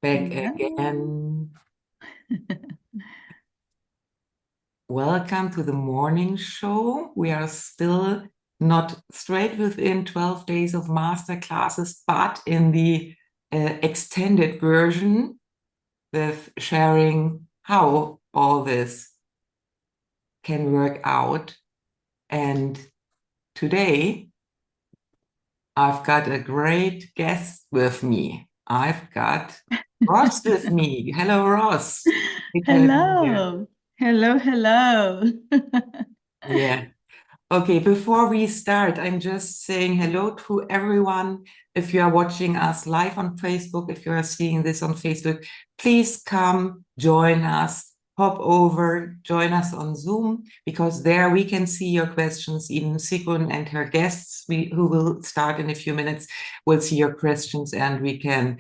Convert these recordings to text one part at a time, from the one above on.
Back Hello. again. Welcome to the morning show. We are still not straight within 12 days of master classes, but in the extended version with sharing how all this can work out. And today I've got a great guest with me. I've got Ross with me. Hello, Ross. Great to have you here. Hello. Hello, hello. Yeah. Okay, before we start, I'm just saying hello to everyone. If you are watching us live on Facebook, if you are seeing this on Facebook, please come join us, hop over, join us on Zoom, because there we can see your questions. Even Sigrun and her guests, who will start in a few minutes, will see your questions, and we can,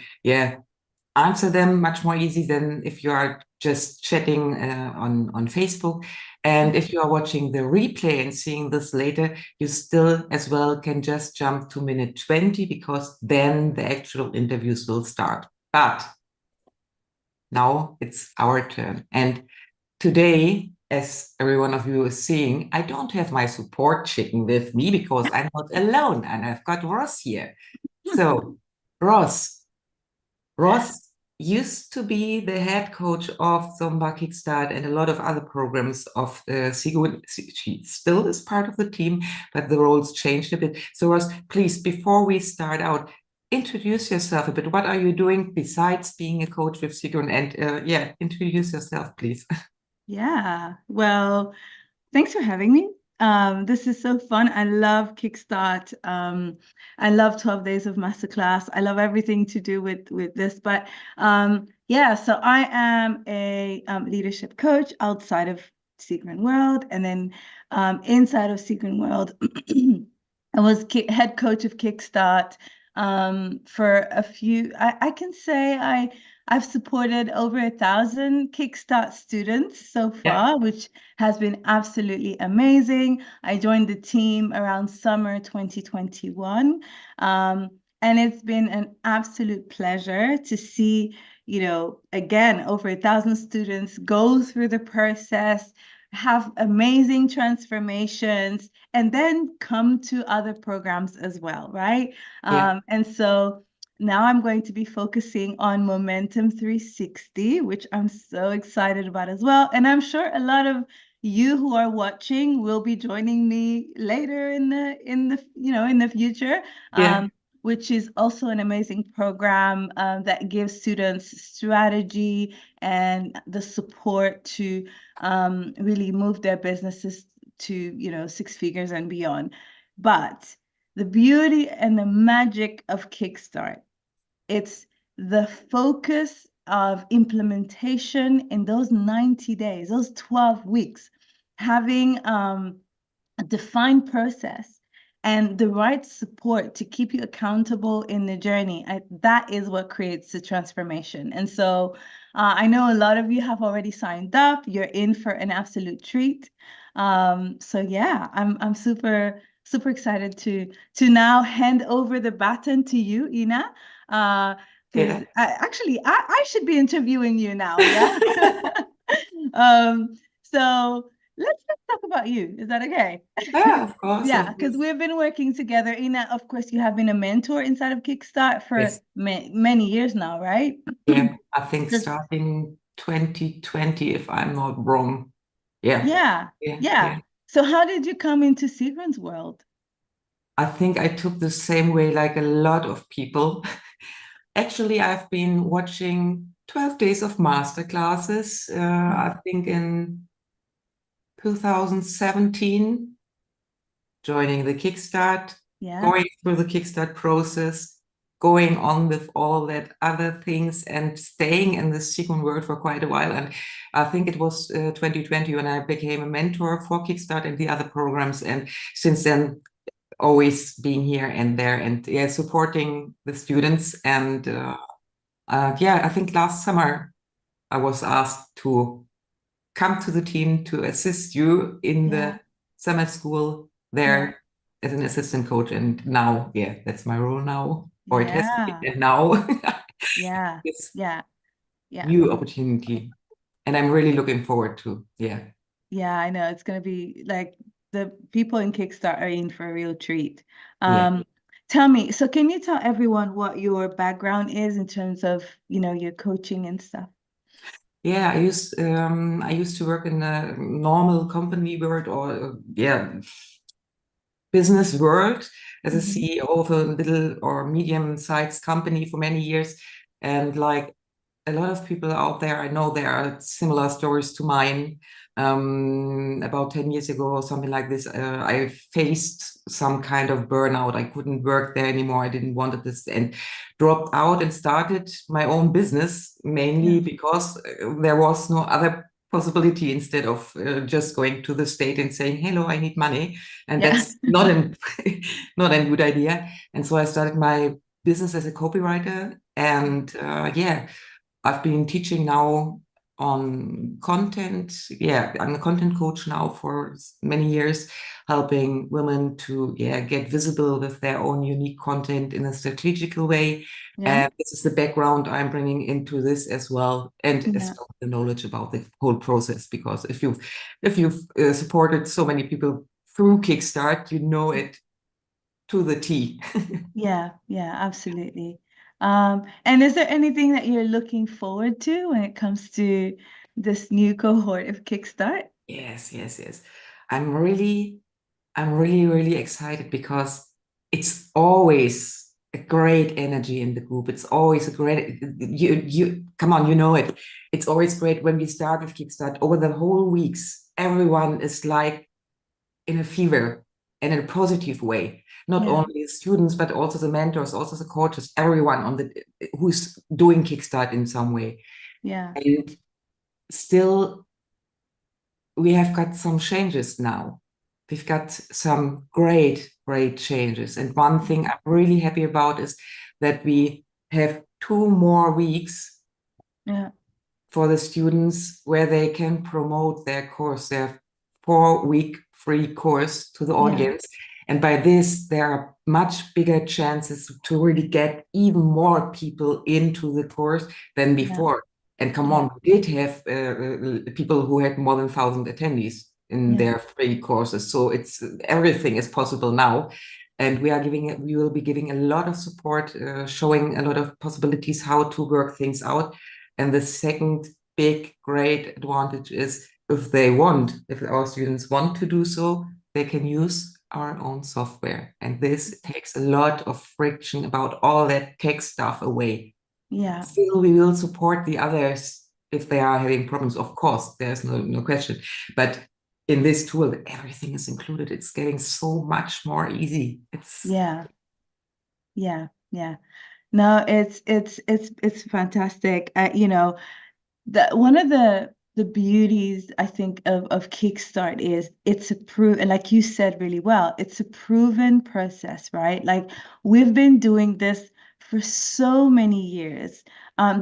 answer them much more easy than if you are just chatting on Facebook. And if you are watching the replay and seeing this later, you still as well can just jump to minute 20, because then the actual interviews will start. But now it's our turn. And today, as every one of you is seeing, I don't have my support chicken with me because I'm not alone, and I've got Ross here. So, Ross used to be the head coach of SOMBA Kickstart and a lot of other programs of Sigurd. She still is part of the team, but the roles changed a bit. So Ross, please, before we start out, introduce yourself a bit. What are you doing besides being a coach with Sigurd? And introduce yourself, please. Yeah, well, thanks for having me. This is so fun. I love Kickstart. I love 12 Days of Masterclass. I love everything to do with this. But yeah, so I am a leadership coach outside of Secret World, and then inside of Secret World, I was head coach of Kickstart for a few. I can say I've supported over 1,000 Kickstart students so Yeah. far, which has been absolutely amazing. I joined the team around summer 2021. And it's been an absolute pleasure to see, again, over 1,000 students go through the process, have amazing transformations, and then come to other programs as well, right? Yeah. And so now I'm going to be focusing on Momentum 360, which I'm so excited about as well. And I'm sure a lot of you who are watching will be joining me later in the future, Yeah. which is also an amazing program that gives students strategy and the support to really move their businesses to 6 figures and beyond. But the beauty and the magic of Kickstart, it's the focus of implementation in those 90 days, those 12 weeks, having a defined process and the right support to keep you accountable in the journey. That is what creates the transformation. And so I know a lot of you have already signed up. You're in for an absolute treat. So yeah, I'm super excited to now hand over the baton to you, Ina. Because Yeah. I should be interviewing you now, yeah? So let's talk about you. Is that okay? Yeah, of course, Yeah, of because course. we've been working together. Ina, of course, you have been a mentor inside of Kickstart for Yes. many years now, right? Yeah. I think Just starting 2020, if I'm not wrong. Yeah. yeah, Yeah. yeah. Yeah. So how did you come into Sequence World? I think I took the same way like a lot of people. Actually, I've been watching 12 days of master classes, I think in 2017, joining the Kickstart, Yeah, going through the Kickstart process, going on with all that other things and staying in the Sigmund world for quite a while. And I think it was 2020 when I became a mentor for Kickstart and the other programs. And since then, always being here and there and supporting the students. And I think last summer I was asked to come to the team to assist you in the yeah, summer school yeah, there as an assistant coach. And now, that's my role now, or it has yeah. been, and now. Yeah, Yes. yeah. new opportunity. And I'm really looking forward to, Yeah, I know. It's going to be like the people in Kickstart are in for a real treat. Tell me, so can you tell everyone what your background is in terms of, your coaching and stuff? Yeah, I used to work in a normal company world, or business world, as a CEO of a little or medium-sized company for many years. And like a lot of people out there, I know there are similar stories to mine. About 10 years ago or something like this, I faced some kind of burnout. I couldn't work there anymore. I didn't want this, and dropped out and started my own business, mainly because there was no other possibility, instead of just going to the state and saying, hello, I need money. And that's not not a good idea. And so I started my business as a copywriter. And I've been teaching now on content. Yeah, I'm a content coach now for many years, helping women to get visible with their own unique content in a strategical way. And this is the background I'm bringing into this as well, and as well the knowledge about the whole process. Because if you've supported so many people through Kickstart, you know it to the T. Yeah, absolutely. And is there anything that you're looking forward to when it comes to this new cohort of Kickstart? Yes. I'm really, really excited, because it's always a great energy in the group. It's always a great, you come on, you know it. It's always great when we start with Kickstart. Over the whole weeks, everyone is like in a fever and in a positive way. Not only the students, but also the mentors, also the coaches, everyone who's doing Kickstart in some way. Yeah. And still, we have got some changes now. We've got some great changes. And one thing I'm really happy about is that we have 2 more weeks for the students where they can promote their course, their 4-week free course to the audience. And by this, there are much bigger chances to really get even more people into the course than before. And come on, we did have people who had more than 1,000 attendees in their free courses. So everything is possible now. And we will be giving a lot of support, showing a lot of possibilities how to work things out. And the second big, great advantage is, if our students want to do so, they can use our own software. And this takes a lot of friction about all that tech stuff away. Still, we will support the others if they are having problems. Of course, there's no question. But in this tool, everything is included. It's getting so much more easy. No, it's fantastic. One of the beauties, I think, of Kickstart is it's and like you said really well, it's a proven process, right? Like, we've been doing this for so many years.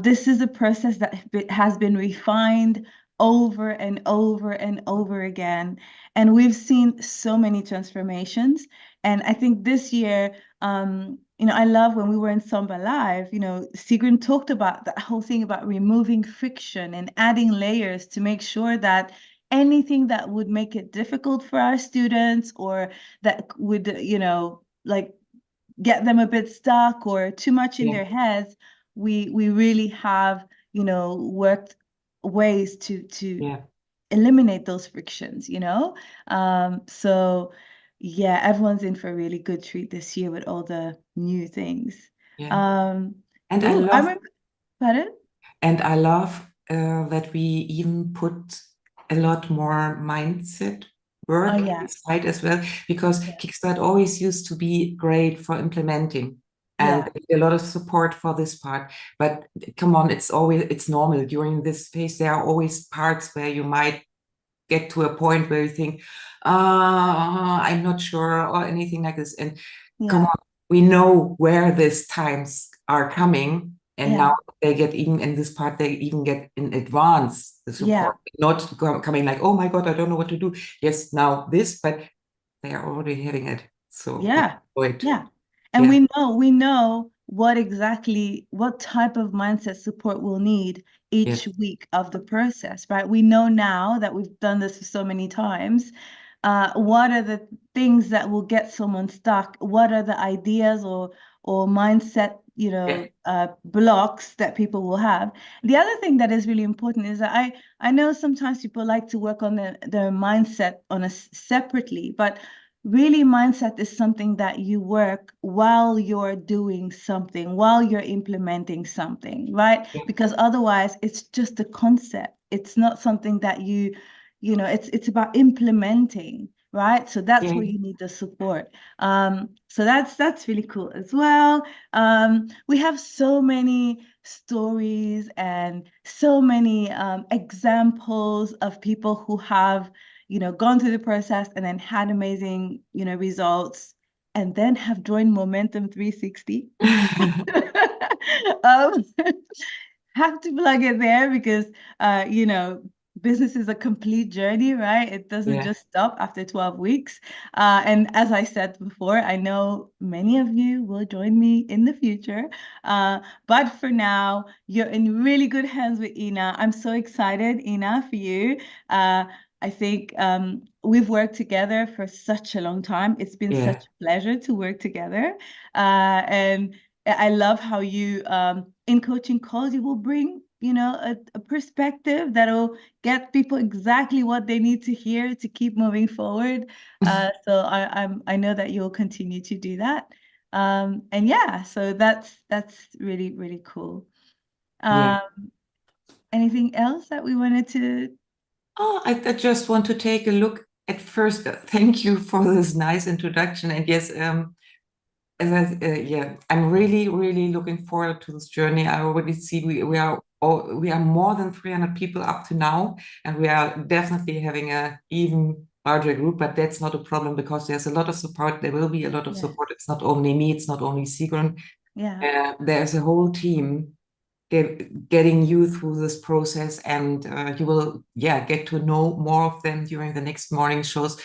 This is a process that has been refined over and over and over again. And we've seen so many transformations. And I think this year, I love when we were in SOMBA Live, Sigrun talked about that whole thing about removing friction and adding layers to make sure that anything that would make it difficult for our students, or that would, like get them a bit stuck or too much in their heads, we really have, worked ways to eliminate those frictions, so everyone's in for a really good treat this year with all the new things. And Pardon? And I love that we even put a lot more mindset work inside as well, because Kickstart always used to be great for implementing, and a lot of support for this part. But come on, it's normal during this phase. There are always parts where you might get to a point where you think, I'm not sure, or anything like this. And come on, we know where these times are coming. And now they get in this part, they even get in advance the support, not coming like, oh my God, I don't know what to do. Yes, now this, but they are already having it. So And we know what type of mindset support we'll need each week of the process, right? We know now that we've done this so many times. What are the things that will get someone stuck? What are the ideas or mindset, blocks that people will have? The other thing that is really important is that I know sometimes people like to work on their mindset separately, but really mindset is something that you work while you're doing something, while you're implementing something, right? Because otherwise it's just a concept. It's not something that it's about implementing, right? So that's where you need the support. So that's really cool as well. We have so many stories and so many examples of people who have gone through the process and then had amazing results, and then have joined Momentum 360. Have to plug it there because business is a complete journey, right? It doesn't just stop after 12 weeks. And as I said before, I know many of you will join me in the future. But for now, you're in really good hands with Ina. I'm so excited, Ina, for you. I think we've worked together for such a long time. It's been such a pleasure to work together. And I love how you, in coaching calls, you will bring a perspective that'll get people exactly what they need to hear to keep moving forward. So I know that you'll continue to do that. And yeah, so that's really, really cool. Anything else that we wanted to? Oh, I just want to take a look at first. Thank you for this nice introduction. And yes, I'm really, really looking forward to this journey. I already see we are more than 300 people up to now, and we are definitely having a even larger group. But that's not a problem because there's a lot of support. There will be a lot of support. It's not only me. It's not only Sigrun. There's a whole team getting you through this process, and you will get to know more of them during the next morning shows.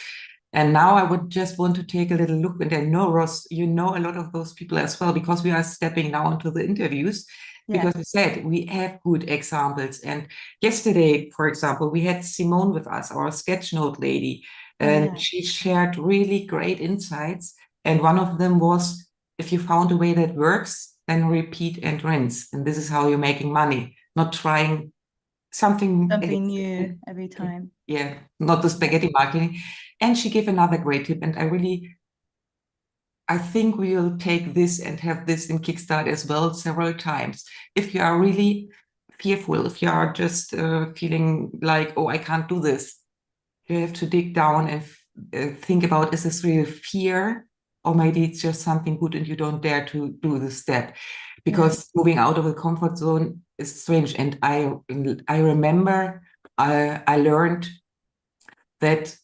And now I would just want to take a little look, and I know, Ross, you know a lot of those people as well, because we are stepping now into the interviews, because we said we have good examples. And yesterday, for example, we had Simone with us, our sketchnote lady, and she shared really great insights. And one of them was, if you found a way that works, then repeat and rinse. And this is how you're making money, not trying something new every time. Not the spaghetti marketing. And she gave another great tip. And I think we will take this and have this in Kickstart as well several times. If you are really fearful, if you are just feeling like, oh, I can't do this, you have to dig down and think about, is this real fear? Or maybe it's just something good and you don't dare to do the step, because moving out of the comfort zone is strange. And I remember I learned that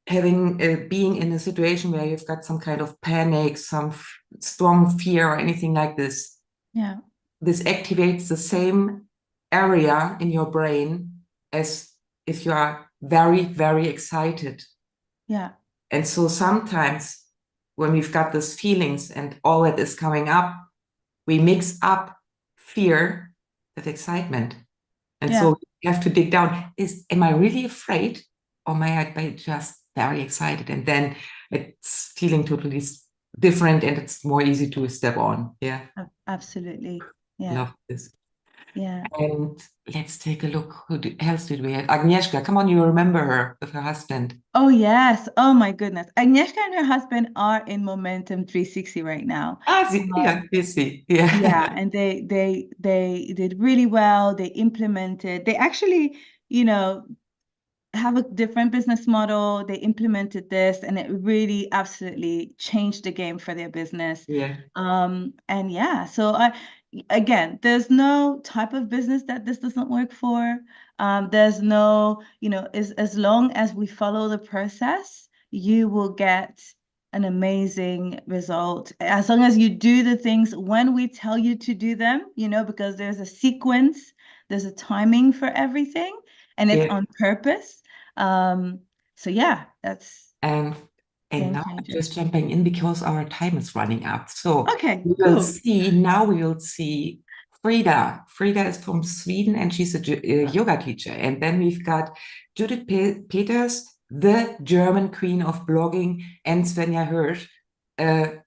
being in a situation where you've got some kind of panic, some strong fear or anything like this, this activates the same area in your brain as if you are very, very excited. And so sometimes when we've got these feelings and all that is coming up, we mix up fear with excitement. And so you have to dig down. Am I really afraid, or am I just very excited? And then it's feeling totally different, and it's more easy to step on. Absolutely. Love this. And let's take a look. Who else did we have? Agnieszka, come on, you remember her with her husband. Oh, yes. Oh, my goodness. Agnieszka and her husband are in Momentum 360 right now. You see. And they did really well. They implemented. They actually, have a different business model. They implemented this, and it really absolutely changed the game for their business. So again, there's no type of business that this doesn't work for. There's no, as long as we follow the process, you will get an amazing result. As long as you do the things when we tell you to do them, because there's a sequence, there's a timing for everything, and it's on purpose. So that's. And And Game now I'm changer. just jumping in because our time is running up. So Okay, we will cool. see, now we will see Frida. Frida is from Sweden and she's a yoga teacher. And then we've got Judith Peters, the German queen of blogging, and Svenja Hirsch, a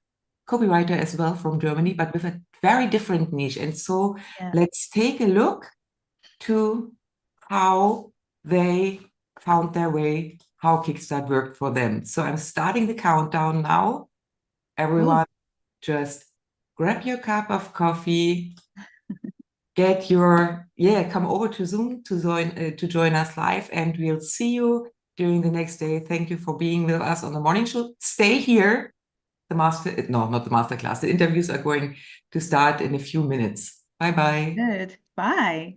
copywriter as well from Germany, but with a very different niche. And so Yeah. let's take a look to how they found their way, how Kickstart worked for them. So I'm starting the countdown now. Everyone, just grab your cup of coffee, get your, come over to Zoom to join us live, and we'll see you during the next day. Thank you for being with us on the morning show. Stay here. Not the masterclass. The interviews are going to start in a few minutes. Bye-bye. Good. Bye.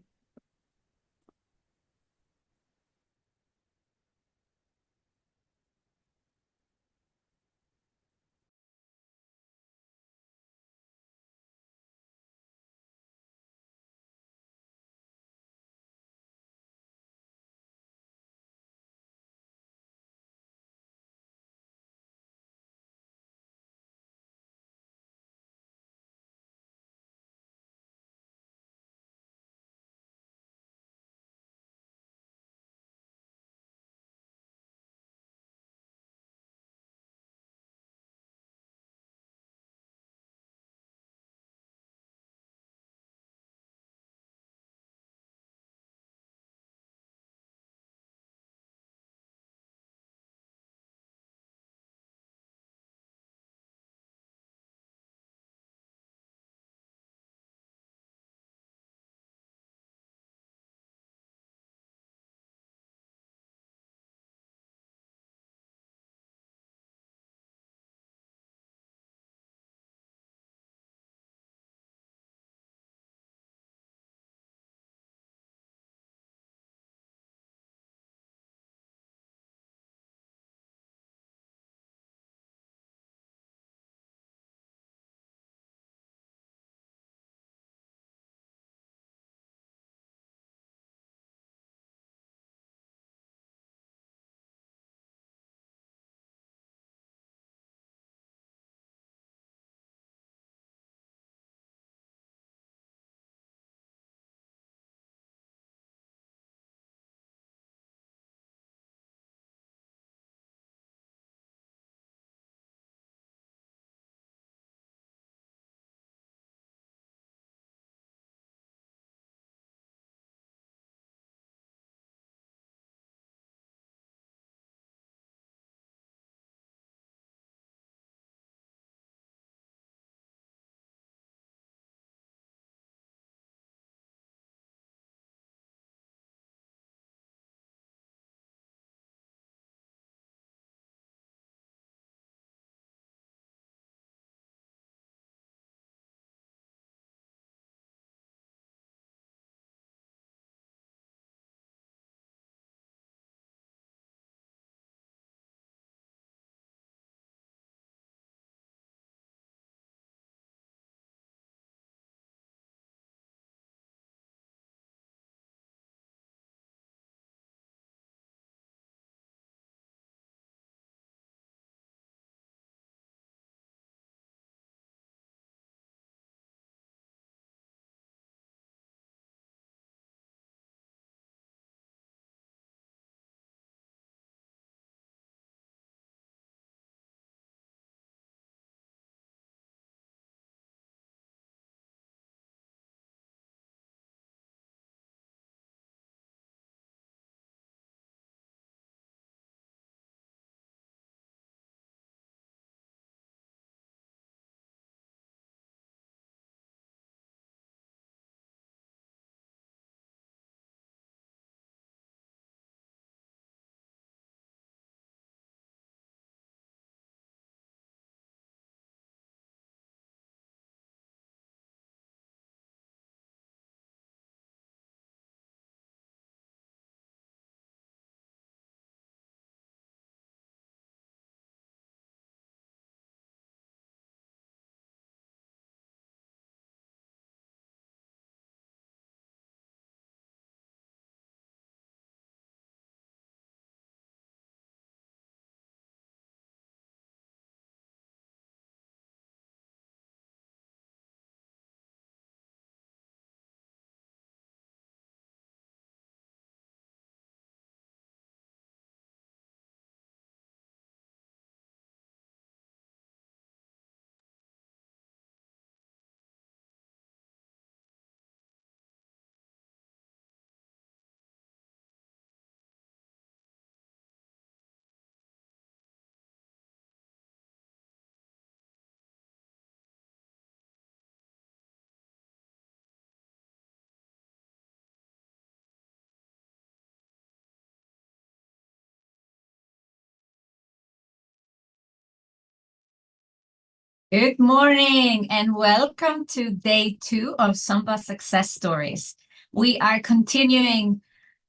Good morning and welcome to day 2 of SOMBA Success Stories. We are continuing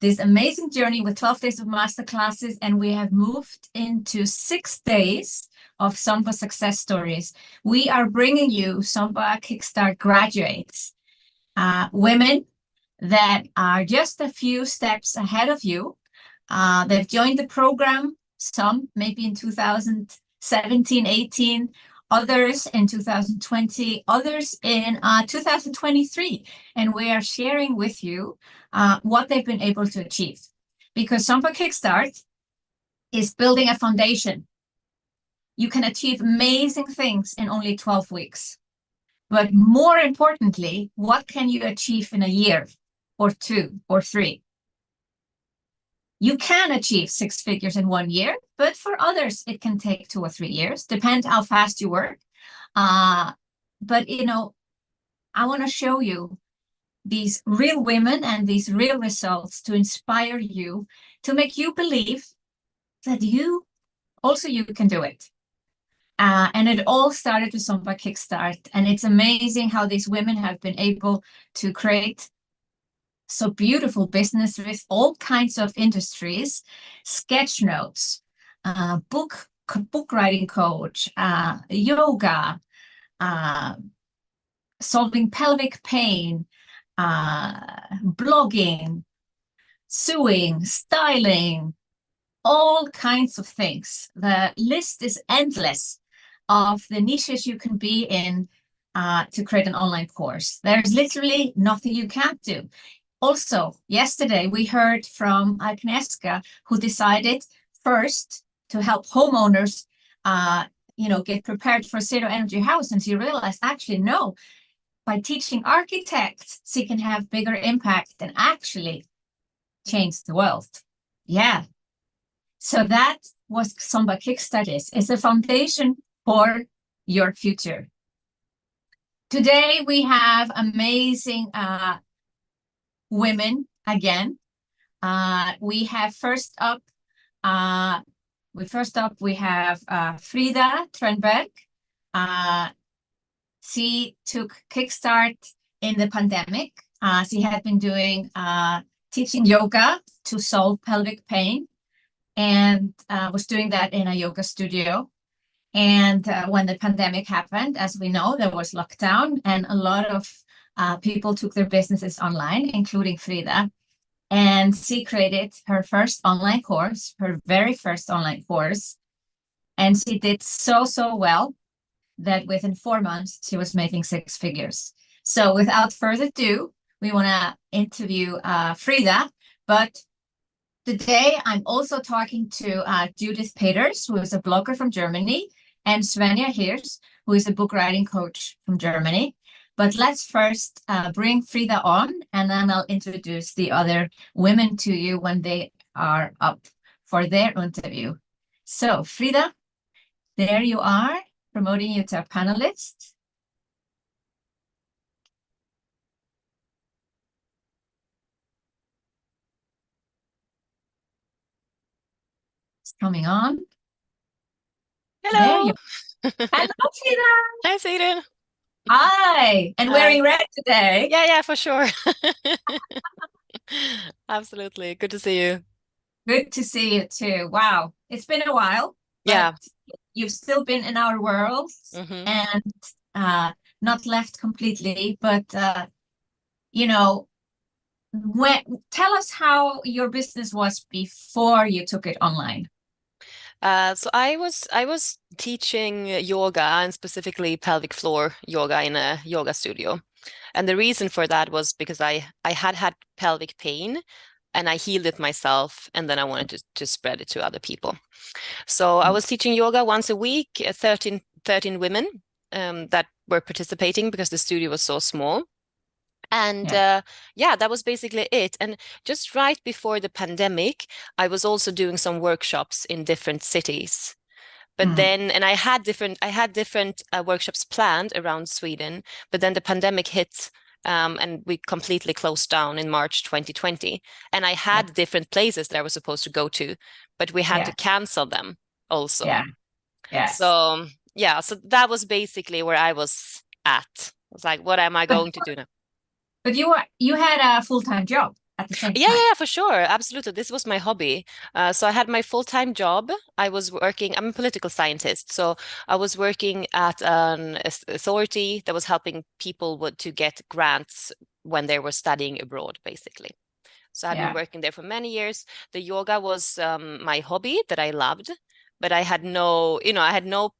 this amazing journey with 12 days of masterclasses, and we have moved into 6 days of SOMBA Success Stories. We are bringing you SOMBA Kickstart graduates, women that are just a few steps ahead of you. They've joined the program, some maybe in 2017, 18, others in 2020, others in 2023. And we are sharing with you what they've been able to achieve. Because SOMBA Kickstart is building a foundation. You can achieve amazing things in only 12 weeks. But more importantly, what can you achieve in a year or 2 or 3? You can achieve 6 figures in 1 year, but for others, it can take 2 or 3 years, depend how fast you work. But, you know, I want to show you these real women and these real results to inspire you, to make you believe that you can do it. And it all started with SOMBA Kickstart. And it's amazing how these women have been able to create so beautiful business with all kinds of industries, sketch notes, book writing coach, yoga, solving pelvic pain, blogging, sewing, styling, all kinds of things. The list is endless of the niches you can be in to create an online course. There's literally nothing you can't do. Also, yesterday we heard from Agnieszka, who decided first to help homeowners, get prepared for zero energy house, and she realized actually no, by teaching architects, she can have bigger impact and actually change the world. Yeah. So that was SOMBA Kickstart is a foundation for your future. Today we have amazing women again. We have first up we have Frida Trenberg. She took Kickstart in the pandemic. She had been doing teaching yoga to solve pelvic pain, and was doing that in a yoga studio. And when the pandemic happened, as we know, there was lockdown, and a lot of people took their businesses online, including Frida. And she created her first online course, her very first online course. And she did so well that within 4 months, she was making 6 figures. So without further ado, we want to interview Frida. But today, I'm also talking to Judith Peters, who is a blogger from Germany, and Svenja here, who is a book writing coach from Germany. But let's first bring Frida on, and then I'll introduce the other women to you when they are up for their interview. So, Frida, there you are, promoting you to a panelist. It's coming on. Hello. Hello, Frida. Hi, Sweden. Hi, and wearing red today. Yeah, for sure. Absolutely. Good to see you. Good to see you too. Wow, it's been a while. Yeah. You've still been in our world, and not left completely. But tell us how your business was before you took it online. So I was teaching yoga, and specifically pelvic floor yoga, in a yoga studio. And the reason for that was because I had pelvic pain, and I healed it myself, and then I wanted to spread it to other people. So I was teaching yoga once a week, 13 women that were participating because the studio was so small. And that was basically it. And just right before the pandemic, I was also doing some workshops in different cities. But then, and I had different workshops planned around Sweden, but then the pandemic hit, and we completely closed down in March 2020. And I had different places that I was supposed to go to, but we had to cancel them also. Yeah. So yeah, so that was basically where I was at. I was like, what am I going to do now? But you had a full-time job at the same time. Yeah, for sure. Absolutely. This was my hobby. So I had my full-time job. I was working, I'm a political scientist. So I was working at an authority that was helping people to get grants when they were studying abroad, basically. So I've been working there for many years. The yoga was my hobby that I loved, but I had no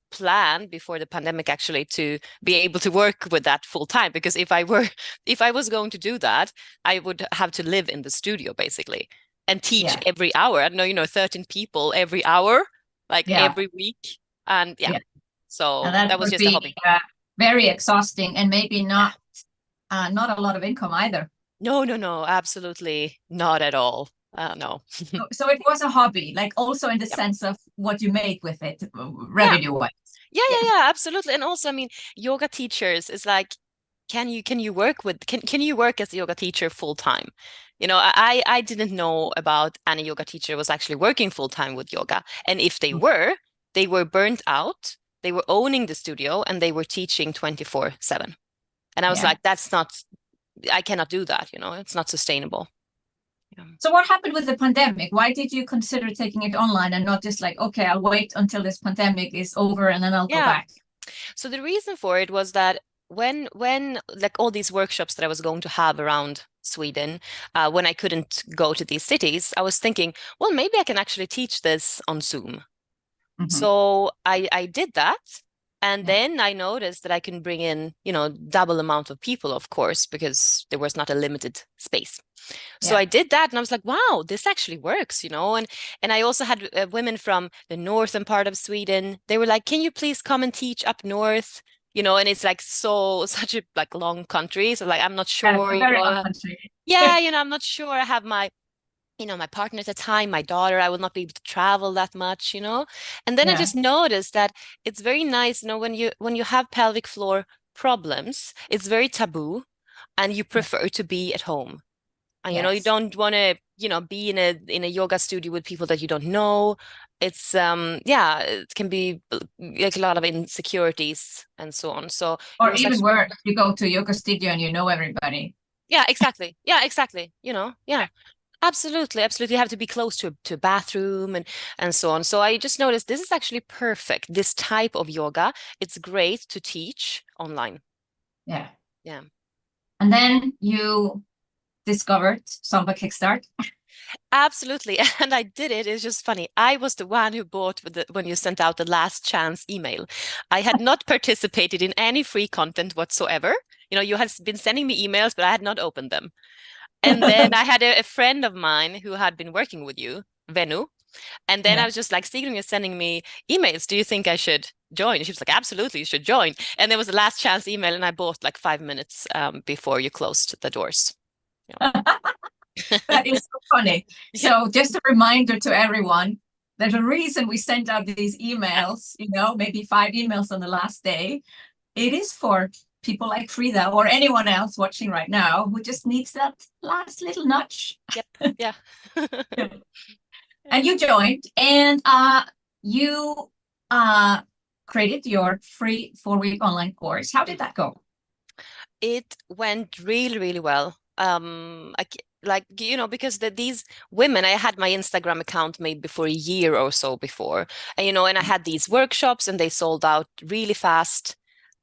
plan before the pandemic actually to be able to work with that full time. Because if I was going to do that, I would have to live in the studio basically and teach every hour. I don't know, 13 people every hour, like every week. And so and that was just a hobby. Very exhausting, and maybe not a lot of income either. No, absolutely not at all. No. So it was a hobby, like also in the sense of what you make with it, revenue-wise. Yeah, absolutely. And also, I mean, yoga teachers is like, can you work as a yoga teacher full time? You know, I didn't know about any yoga teacher who was actually working full time with yoga. And if they were burnt out, they were owning the studio and they were teaching 24/7. And I was like, I cannot do that, it's not sustainable. So what happened with the pandemic? Why did you consider taking it online and not just like, okay, I'll wait until this pandemic is over and then I'll go back? So the reason for it was that when like all these workshops that I was going to have around Sweden, when I couldn't go to these cities, I was thinking, well, maybe I can actually teach this on Zoom. So I did that. And then I noticed that I can bring in, double amount of people, of course, because there was not a limited space. So I did that and I was like, wow, this actually works, and I also had women from the northern part of Sweden. They were like, can you please come and teach up north? And it's like such a like long country. So like, I'm not sure. Very long country. I'm not sure I have my partner at the time, my daughter, I will not be able to travel that much, And then I just noticed that it's very nice, when you have pelvic floor problems, it's very taboo and you prefer to be at home. And, you don't want to, be in a yoga studio with people that you don't know. It's, it can be like a lot of insecurities and so on. So, or even worse, you go to a yoga studio and you know everybody. Yeah, exactly. Absolutely. You have to be close to a bathroom and so on. So I just noticed this is actually perfect. This type of yoga, it's great to teach online. Yeah. Yeah. And then you discovered SOMBA Kickstart. Absolutely. And I did it. It's just funny. I was the one who bought when you sent out the last chance email. I had not participated in any free content whatsoever. You had been sending me emails, but I had not opened them. And then I had a friend of mine who had been working with you, Venu. And then I was just like, Sigrun, you're sending me emails. Do you think I should join? She was like, absolutely, you should join. And there was a last chance email and I bought like 5 minutes before you closed the doors. That is so funny. So just a reminder to everyone, there's a reason we sent out these emails, maybe 5 emails on the last day. It is for people like Frida or anyone else watching right now who just needs that last little nudge. Yep. Yeah. And you joined, and you created your free 4-week online course. How did that go? It went really, really well. Because these women, I had my Instagram account maybe for a year or so before, and I had these workshops and they sold out really fast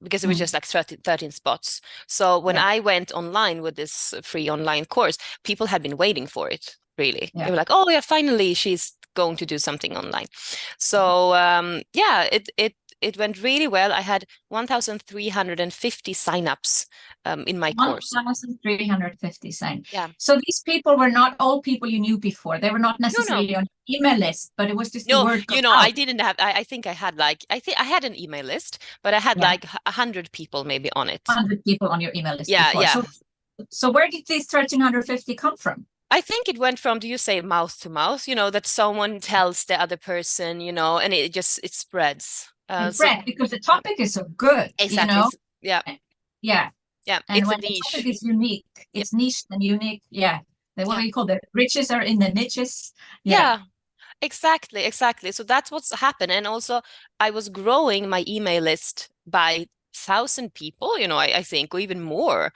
because it was just like 13 spots. So when I went online with this free online course, people had been waiting for it, really. They were like, oh yeah, finally she's going to do something online. So it went really well. I had 1,350 signups in my course. 1,350 sign. Yeah. So these people were not all people you knew before. They were not necessarily on your email list, but it was just the word. I didn't have. I think I had I had an email list, but I had like 100 people maybe on it. 100 people on your email list. Yeah, before. yeah. So where did these 1,350 come from? I think it went from, do you say mouth to mouth? That someone tells the other person, and it spreads. Because the topic is so good. Exactly. Yeah. Yeah. Yeah. And it's when a niche. The topic is unique, it's niche and unique. Yeah. What do you call the riches are in the niches. Yeah. Exactly. So that's what's happened. And also I was growing my email list by 1,000 people, I think, or even more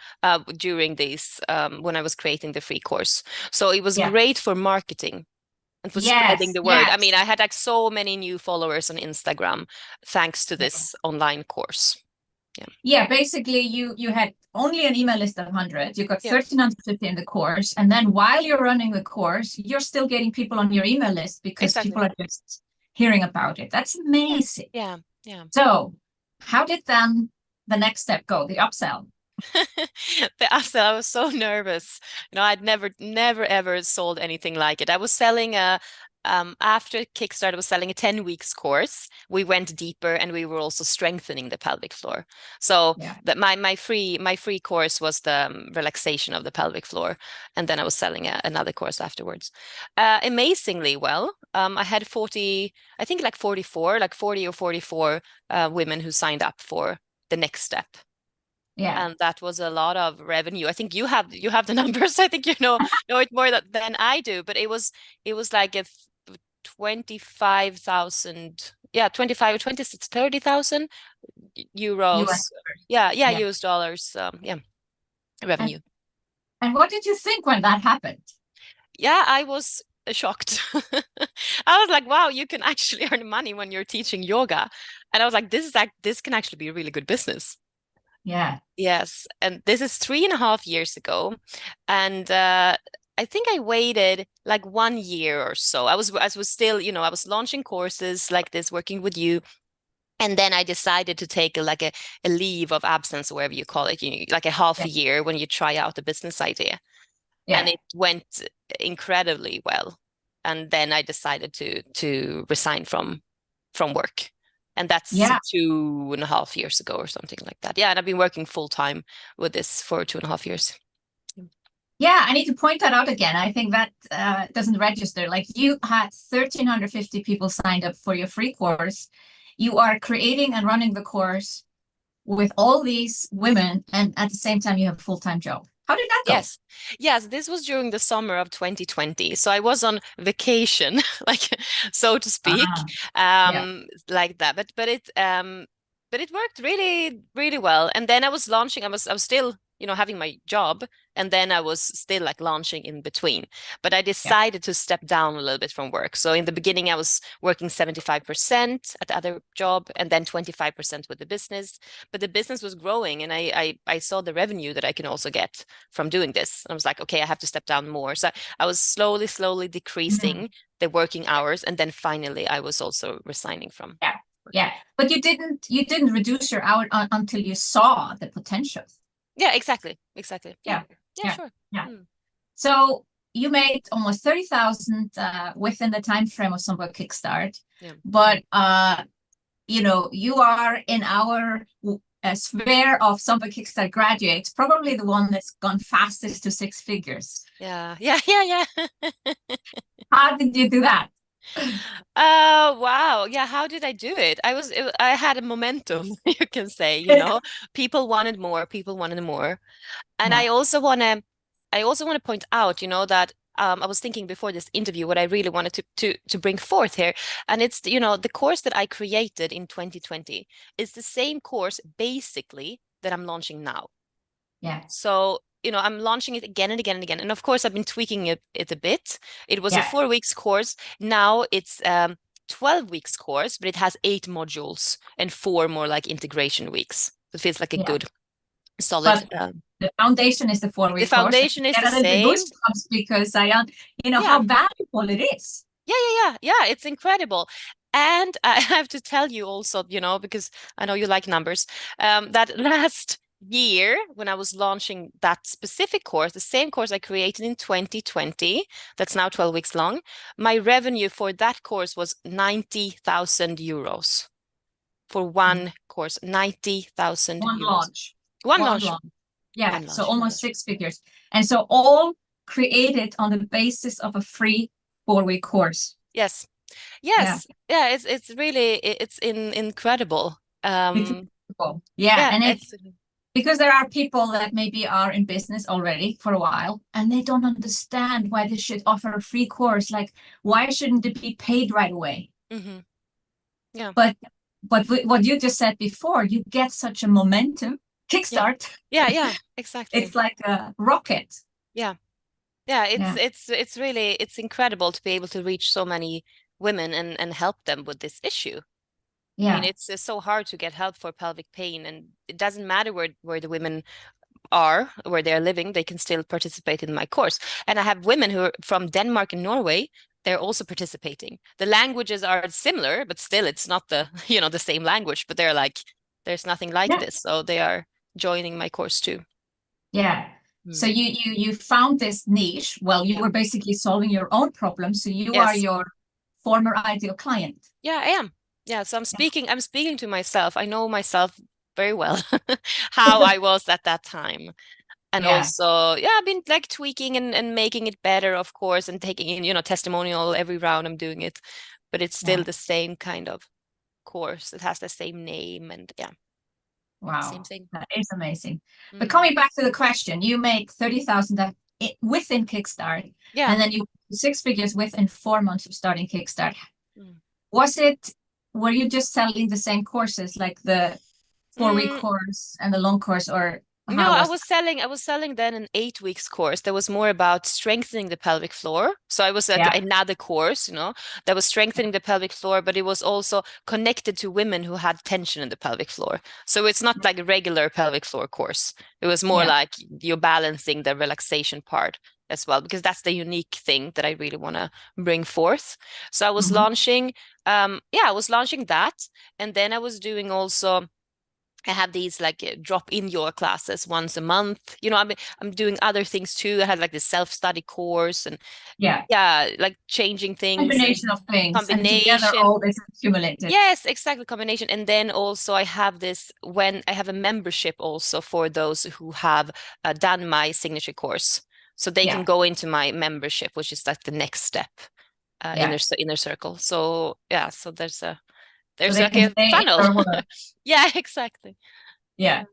during this when I was creating the free course. So it was great for marketing and for spreading the word. I mean, I had like so many new followers on Instagram thanks to this online course. Yeah, basically you had only an email list of 100. You got 1,350 in the course, and then while you're running the course, you're still getting people on your email list because people are just hearing about it. That's amazing. Yeah. So how did then the next step go, the upsell? The upsell, I was so nervous. I'd never ever sold anything like it. I was selling after Kickstart, I was selling a 10 weeks course. We went deeper and we were also strengthening the pelvic floor. So that my free course was the relaxation of the pelvic floor. And then I was selling another course afterwards. Amazingly well. I had 40 or 44 women who signed up for the next step. Yeah. And that was a lot of revenue. I think you have the numbers. I think you know it more than I do, but it was like a 25,000, 25 or 26, 30,000 euros. US dollars. Revenue. And what did you think when that happened? Yeah, I was shocked. I was like, wow, you can actually earn money when you're teaching yoga. And I was like, this can actually be a really good business. Yeah. Yes. And this is 3.5 years ago. And I think I waited like 1 year or so. I was still, I was launching courses like this, working with you. And then I decided to take a leave of absence, or whatever you call it, like a half a year when you try out a business idea. Yeah. And it went incredibly well. And then I decided to resign from work. And that's 2.5 years ago or something like that. Yeah, and I've been working full time with this for 2.5 years. Yeah, I need to point that out again. I think that doesn't register. Like, you had 1,350 people signed up for your free course. You are creating and running the course with all these women, and at the same time you have a full-time job. How did that go? Yes, this was during the summer of 2020. So I was on vacation, like, so to speak, like that. But it worked really, really well. And then I was launching. I was still, having my job, and then I was still like launching in between. But I decided to step down a little bit from work. So in the beginning, I was working 75% at the other job, and then 25% with the business. But the business was growing, and I saw the revenue that I can also get from doing this. And I was like, okay, I have to step down more. So I was slowly decreasing the working hours, and then finally I was also resigning from. Yeah. But you didn't reduce your hour until you saw the potential. Yeah, exactly. Yeah, sure. Yeah. So you made almost 30,000 within the time frame of SOMBA Kickstart. Yeah. But you are in our sphere of SOMBA Kickstart graduates, probably the one that's gone fastest to 6 figures. Yeah. How did you do that? Wow. Yeah, how did I do it? I had a momentum, you can say, people wanted more. And I also want to point out, that I was thinking before this interview what I really wanted to bring forth here. And it's, the course that I created in 2020 is the same course basically that I'm launching now. Yeah. So, I'm launching it again and again and again. And of course, I've been tweaking it a bit. It was a 4 weeks course. Now it's 12 weeks course, but it has 8 modules and 4 more like integration weeks. It feels like a good, solid. But the foundation is the 4 week course. The foundation is the same. Because how valuable it is. Yeah. It's incredible. And I have to tell you also, because I know you like numbers, that last year when I was launching that specific course, the same course I created in 2020, that's now 12 weeks long, my revenue for that course was 90,000 euros for one course. 90,000 euros. One launch. Yeah, so almost 6 figures. And so all created on the basis of a free 4-week course. Yes. Yeah, it's really incredible. It's incredible. Yeah, and Because there are people that maybe are in business already for a while and they don't understand why they should offer a free course. Like, why shouldn't it be paid right away? Mm-hmm. Yeah. But what you just said before, you get such a momentum kickstart. Yeah, exactly. It's like a rocket. Yeah, it's really, it's incredible to be able to reach so many women and help them with this issue. I mean, it's so hard to get help for pelvic pain, and it doesn't matter where the women are, where they're living, they can still participate in my course. And I have women who are from Denmark and Norway, they're also participating. The languages are similar, but still it's not the, the same language, but they're like, there's nothing like this. So they are joining my course too. Yeah. So you found this niche. Well, you were basically solving your own problem. So you are your former ideal client. Yeah, I am. Yeah, so I'm speaking to myself. I know myself very well, how I was at that time. And also, I've been like tweaking and making it better, of course, and taking in, testimonial every round I'm doing it. But it's still the same kind of course. It has the same name and Wow. Same thing. That is amazing. But coming back to the question, you made 30,000 within Kickstart. Yeah. And then you 6 figures within 4 months of starting Kickstart. Were you just selling the same courses, like the 4-week course and the long course, or no, I was selling then an 8 weeks course that was more about strengthening the pelvic floor. So I was at another course, that was strengthening the pelvic floor, but it was also connected to women who had tension in the pelvic floor. So it's not like a regular pelvic floor course. It was more like you're balancing the relaxation part as well, because that's the unique thing that I really want to bring forth. So I was launching, I was launching that. And then I was doing also, I have these like drop-in yoga classes once a month. I'm doing other things too. I had like the self-study course and like changing things. Combination of things. And together all this accumulated. Yes, exactly, combination. And then also I have this, when I have a membership also for those who have done my signature course. So they can go into my membership, which is like the next step in their circle. So so there's like a funnel. Yeah, exactly. Yeah.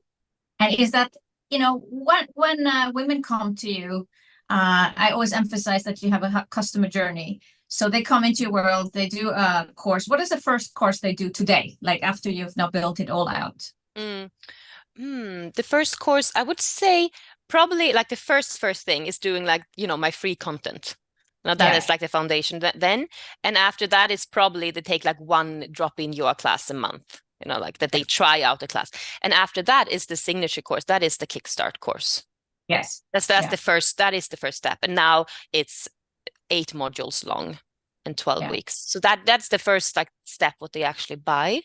And is that, when women come to you, I always emphasize that you have a customer journey. So they come into your world, they do a course. What is the first course they do today, like after you've now built it all out? The first course, I would say probably like the first thing is doing like, my free content. Now that is like the foundation then. And after that is probably they take like one drop-in yoga class a month, like that they try out the class. And after that is the signature course. That is the Kickstart course. Yes. That is the first step. And now it's 8 modules long and 12 weeks. So that's the first like step, what they actually buy.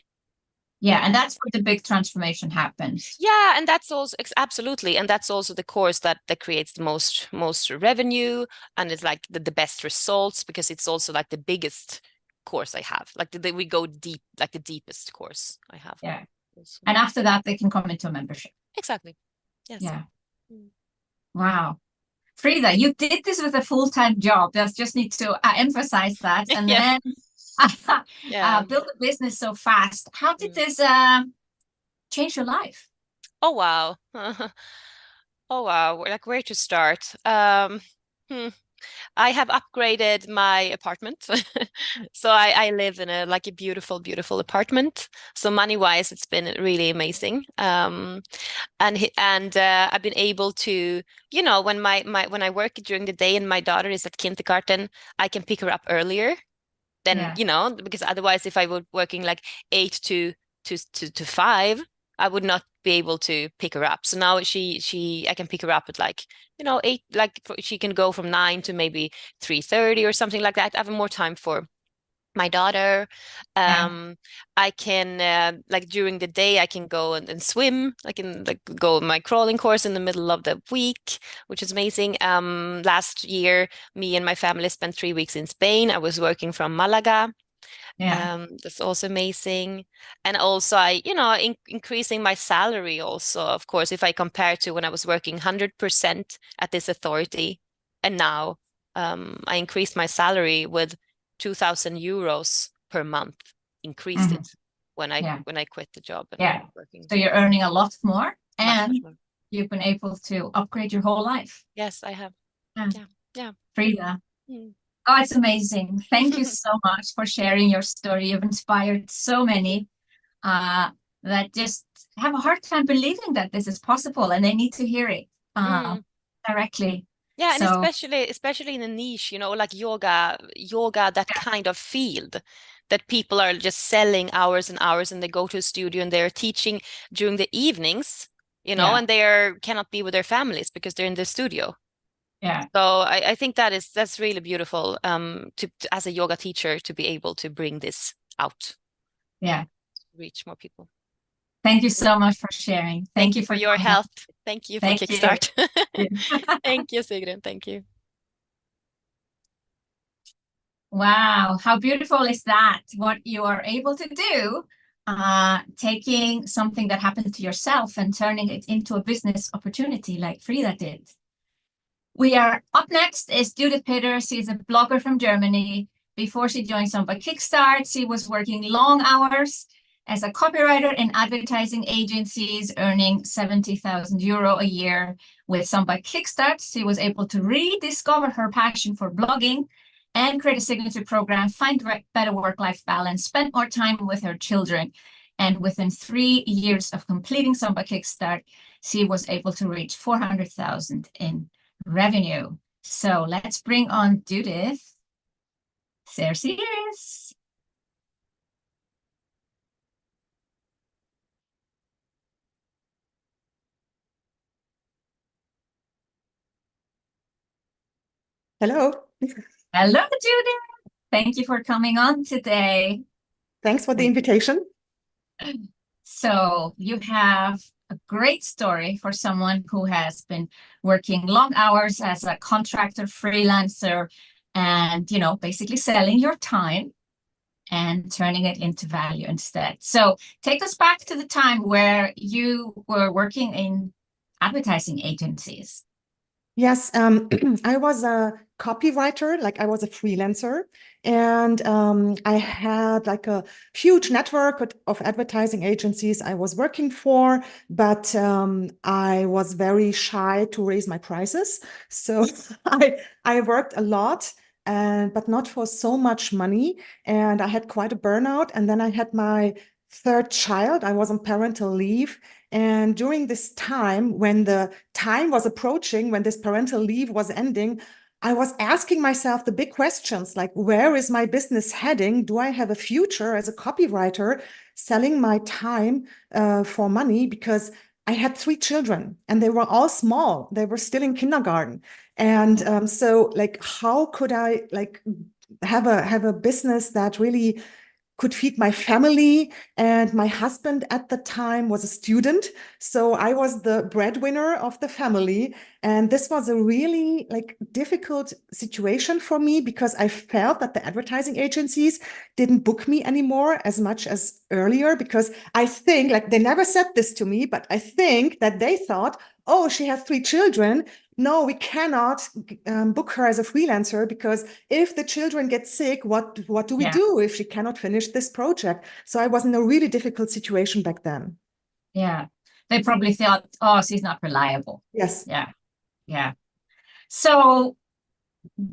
Yeah, and that's where the big transformation happens. Yeah, and that's also absolutely, and that's also the course that creates the most revenue, and it's like the best results, because it's also like the biggest course I have. Like we go deep, like the deepest course I have. Yeah, and after that they can come into a membership. Exactly. Yes. Yeah. Wow. Frida, you did this with a full-time job. Just need to emphasize that, and then. Build a business so fast. How did this change your life? Oh wow. Oh wow, like where to start? I have upgraded my apartment. So I live in a beautiful apartment. So money-wise, it's been really amazing. And I've been able to, when when I work during the day and my daughter is at kindergarten, I can pick her up earlier. Then because otherwise if I were working like 8 to 5, I would not be able to pick her up. So now I can pick her up at 8, she can go from 9 to maybe 3:30 or something like that. I have more time for my daughter. I can during the day I can go and swim. I can go my crawling course in the middle of the week, which is amazing. Last year me and my family spent 3 weeks in Spain. I was working from Malaga. That's also amazing. And also I increasing my salary also, of course, if I compare to when I was working 100% at this authority, and now I increased my salary with 2,000 euros per month, increased it when I quit the job. And working. So you're earning a lot more? and more. you've been able to upgrade your whole life. Yes, I have. Yeah. Yeah. Frida. Mm. Oh, it's amazing. Thank you so much for sharing your story. You've inspired so many that just have a hard time believing that this is possible, and they need to hear it directly. Yeah, and So, especially in a niche, you know, like yoga, that kind of field that people are just selling hours and hours, and they go to a studio and they're teaching during the evenings, you know, and they cannot be with their families because they're in the studio. yeah. So I think that's really beautiful to as a yoga teacher to be able to bring this out. Yeah. Reach more people. Thank you so much for sharing. Thank you for your coming help. on. Thank you for Thank you. Kickstart. Thank you, Sigrun. Thank you. Wow, how beautiful is that? What you are able to do, taking something that happened to yourself and turning it into a business opportunity like Frida did. We are up next is Judith Peters. She's a blogger from Germany. Before she joined SOMBA Kickstart, she was working long hours as a copywriter in advertising agencies, earning 70,000 euro a year. With SOMBA Kickstart, she was able to rediscover her passion for blogging and create a signature program, find better work-life balance, spend more time with her children. And within 3 years of completing SOMBA Kickstart, she was able to reach 400,000 in revenue. So let's bring on Judith. There she is. Hello. Hello, Judith. Thank you for coming on today. Thanks for the invitation. So you have a great story for someone who has been working long hours as a contractor, freelancer, and, you know, basically selling your time and turning it into value instead. So take us back to the time where you were working in advertising agencies. Yes, I was a copywriter, like I was a freelancer, and I had like a huge network of advertising agencies I was working for, but I was very shy to raise my prices. So I worked a lot, but not for so much money, and I had quite a burnout. And then I had my third child. I was on parental leave. And during this time, when the time was approaching, when this parental leave was ending, I was asking myself the big questions like, where is my business heading? Do I have a future as a copywriter selling my time for money? Because I had 3 children and they were all small. They were still in kindergarten. And so like, how could I like have a business that really could feed my family? And my husband at the time was a student, so I was the breadwinner of the family. And this was a really like difficult situation for me because I felt that the advertising agencies didn't book me anymore as much as earlier, because I think, like, they never said this to me, but I think that they thought, oh, she has 3 children. No, we cannot book her as a freelancer, because if the children get sick, what do we do if she cannot finish this project? So I was in a really difficult situation back then. Yeah. They probably thought, oh, she's not reliable. Yes. Yeah. So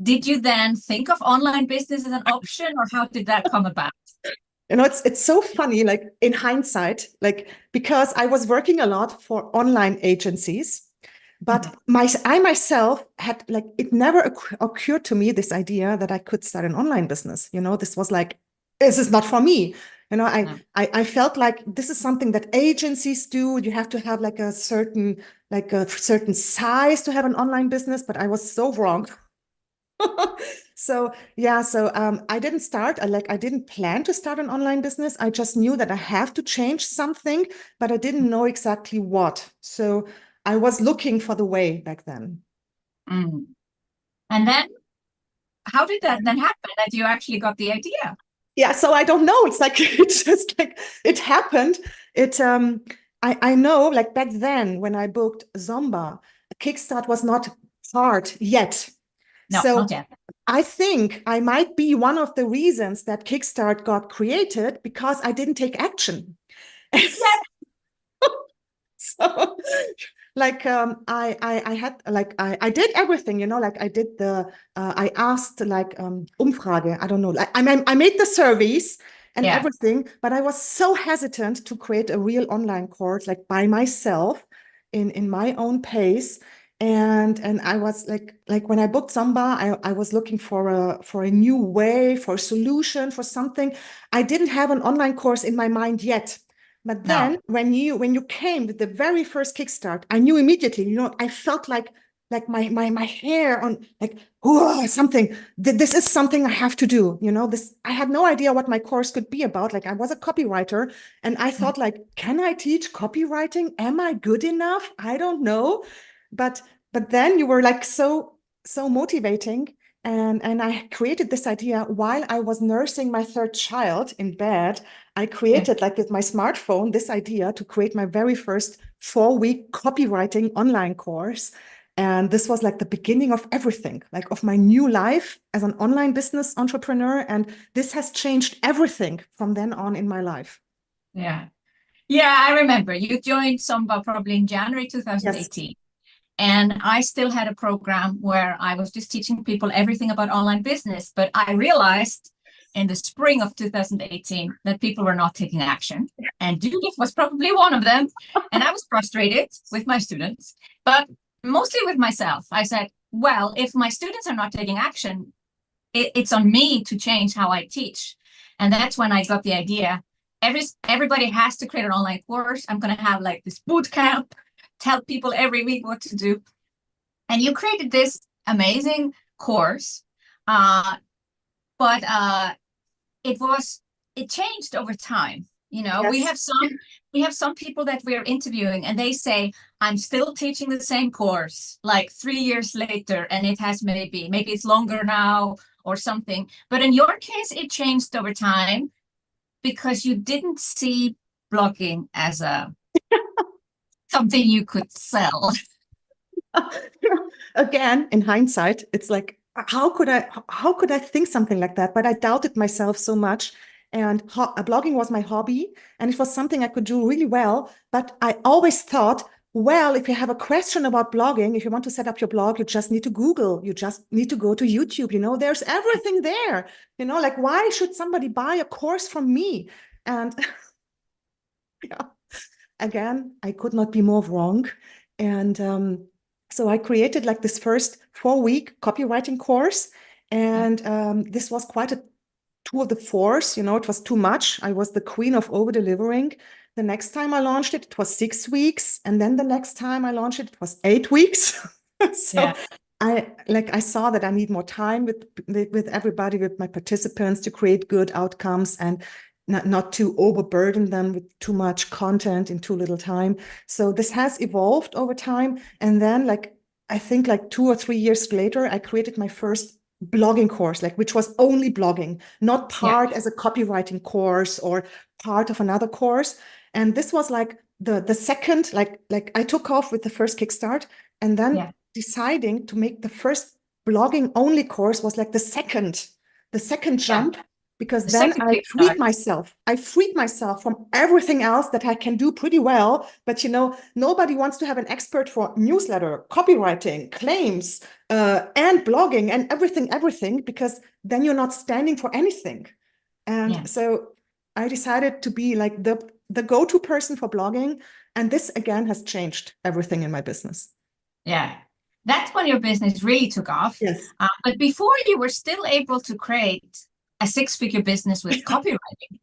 did you then think of online business as an option, or how did that come about? You know, it's so funny, like in hindsight, like, because I was working a lot for online agencies, but I myself had, like, it never occurred to me, this idea that I could start an online business. You know, this was like, this is not for me. You know, I felt like this is something that agencies do. You have to have like a certain size to have an online business, but I was so wrong. So I didn't start, I didn't plan to start an online business. I just knew that I have to change something, but I didn't know exactly what. So I was looking for the way back then. And then how did that then happen, that you actually got the idea? Yeah, so I don't know. It's like, it's just like, it happened. I know, like, back then when I booked SOMBA, Kickstart was not hard yet. No, so not yet. I think I might be one of the reasons that Kickstart got created, because I didn't take action. So like I had like I did everything, you know, like I did the I asked like Umfrage, I don't know, like I made the surveys and everything, but I was so hesitant to create a real online course like by myself in my own pace. And I was like when I booked SOMBA, I was looking for a new way, for a solution, for something. I didn't have an online course in my mind yet. But then when you came with the very first Kickstart, I knew immediately, you know, I felt like my hair on like, oh, something, this is something I have to do, you know, this, I had no idea what my course could be about. Like I was a copywriter and I thought like, can I teach copywriting? Am I good enough? I don't know. But then you were like so motivating. And I created this idea while I was nursing my third child in bed. I created like with my smartphone, this idea to create my very first 4-week copywriting online course. And this was like the beginning of everything, like of my new life as an online business entrepreneur. And this has changed everything from then on in my life. Yeah. Yeah, I remember you joined SOMBA probably in January 2018. Yes. And I still had a program where I was just teaching people everything about online business. But I realized in the spring of 2018 that people were not taking action. And Judith was probably one of them. And I was frustrated with my students, but mostly with myself. I said, well, if my students are not taking action, it's on me to change how I teach. And that's when I got the idea. Everybody has to create an online course. I'm going to have like this boot camp, tell people every week what to do. And you created this amazing course. But it changed over time. You know, yes. we have some people that we're interviewing and they say, I'm still teaching the same course like 3 years later, and it has maybe it's longer now or something. But in your case, it changed over time because you didn't see blogging as something you could sell. Again, in hindsight, it's like, how could I think something like that? But I doubted myself so much. And blogging was my hobby, and it was something I could do really well. But I always thought, well, if you have a question about blogging, if you want to set up your blog, you just need to Google. You just need to go to YouTube. You know, there's everything there. You know, like, why should somebody buy a course from me? And yeah, again, I could not be more wrong. And so I created like this first 4-week copywriting course. And this was quite a tour de force, you know, it was too much. I was the queen of over delivering. The next time I launched it, it was 6 weeks. And then the next time I launched it, it was 8 weeks. So I saw that I need more time with everybody, with my participants, to create good outcomes and not to overburden them with too much content in too little time. So this has evolved over time. And then I think 2 or 3 years later, I created my first blogging course, which was only blogging, not part as a copywriting course or part of another course. And this was the second, I took off with the first Kickstart, and then deciding to make the first blogging only course was the second jump. Because then I freed myself from everything else that I can do pretty well. But, you know, nobody wants to have an expert for newsletter, copywriting, claims, and blogging and everything, because then you're not standing for anything. And so I decided to be the go-to person for blogging. And this, again, has changed everything in my business. Yeah. That's when your business really took off. Yes. But before, you were still able to create a 6-figure business with copywriting.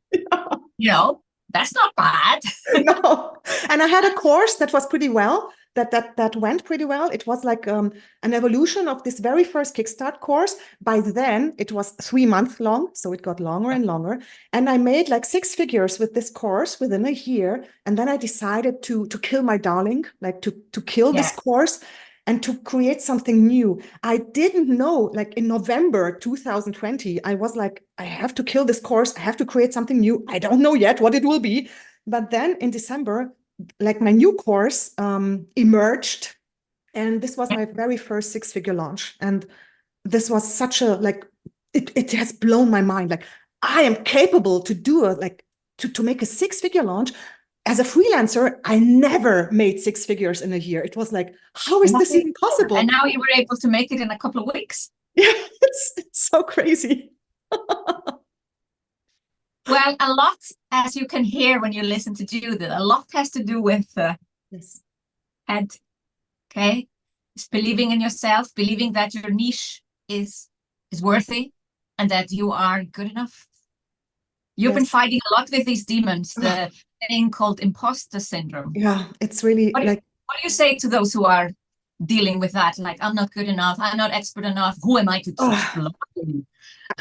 You know, that's not bad. No. And I had a course that was pretty well, that went pretty well. It was an evolution of this very first Kickstart course. By then it was 3 months long, so it got longer and longer. And I made 6 figures with this course within a year. And then I decided to kill my darling, to kill this course and to create something new. I didn't know, in November 2020, I was I have to kill this course. I have to create something new. I don't know yet what it will be. But then in December, my new course emerged. And this was my very first 6-figure launch. And this was such a, it has blown my mind. I am capable to do to make a 6-figure launch as a freelancer, I never made 6 figures in a year. It was like, how is this even possible? And now you were able to make it in a couple of weeks. Yeah, it's so crazy. Well, a lot, as you can hear when you listen to Judith, a lot has to do with Yes. head. Okay, it's believing in yourself, believing that your niche is worthy and that you are good enough. You've been Yes. fighting a lot with these demons, the thing called imposter syndrome. Yeah, it's really What do you say to those who are dealing with that? Like, I'm not good enough, I'm not expert enough, who am I to teach blogging?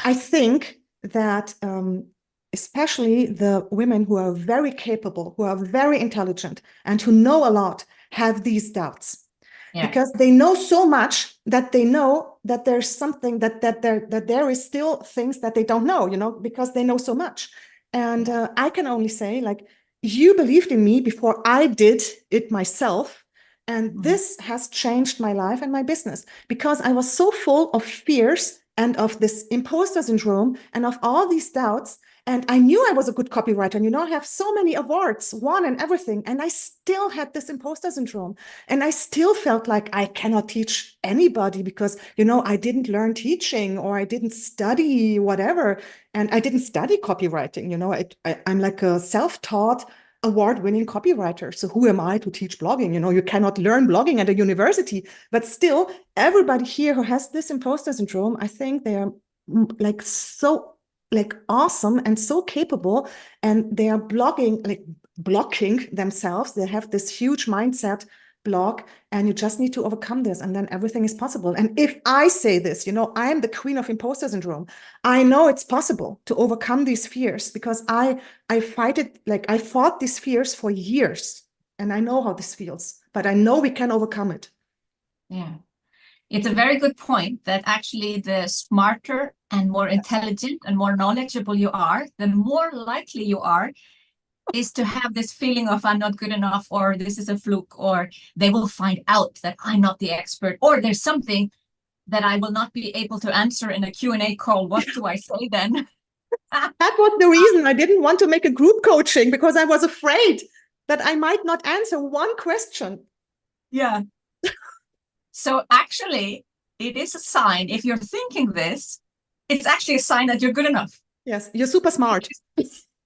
I think that especially the women who are very capable, who are very intelligent, and who know a lot, have these doubts. Yeah. Because they know so much that they know that there's something that there is still things that they don't know, because they know so much. And I can only say, like, you believed in me before I did it myself. And this has changed my life and my business, because I was so full of fears and of this imposter syndrome and of all these doubts. And I knew I was a good copywriter, and I have so many awards won and everything. And I still had this imposter syndrome. And I still felt like I cannot teach anybody because, I didn't learn teaching, or I didn't study whatever. And I didn't study copywriting. I'm like a self-taught, award-winning copywriter. So who am I to teach blogging? You cannot learn blogging at a university. But still, everybody here who has this imposter syndrome, I think they are like so awesome and so capable, and they are blocking themselves. They have this huge mindset block, and you just need to overcome this, and then everything is possible. And if I say this, I am the queen of imposter syndrome. I know it's possible to overcome these fears, because I fought these fears for years, and I know how this feels, but I know we can overcome it. Yeah. It's a very good point that actually the smarter and more intelligent and more knowledgeable you are, the more likely you are is to have this feeling of I'm not good enough, or this is a fluke, or they will find out that I'm not the expert, or there's something that I will not be able to answer in a Q&A call. What do I say then? That was the reason I didn't want to make a group coaching, because I was afraid that I might not answer one question. Yeah. So actually, it is a sign. If you're thinking this, it's actually a sign that you're good enough. Yes, you're super smart.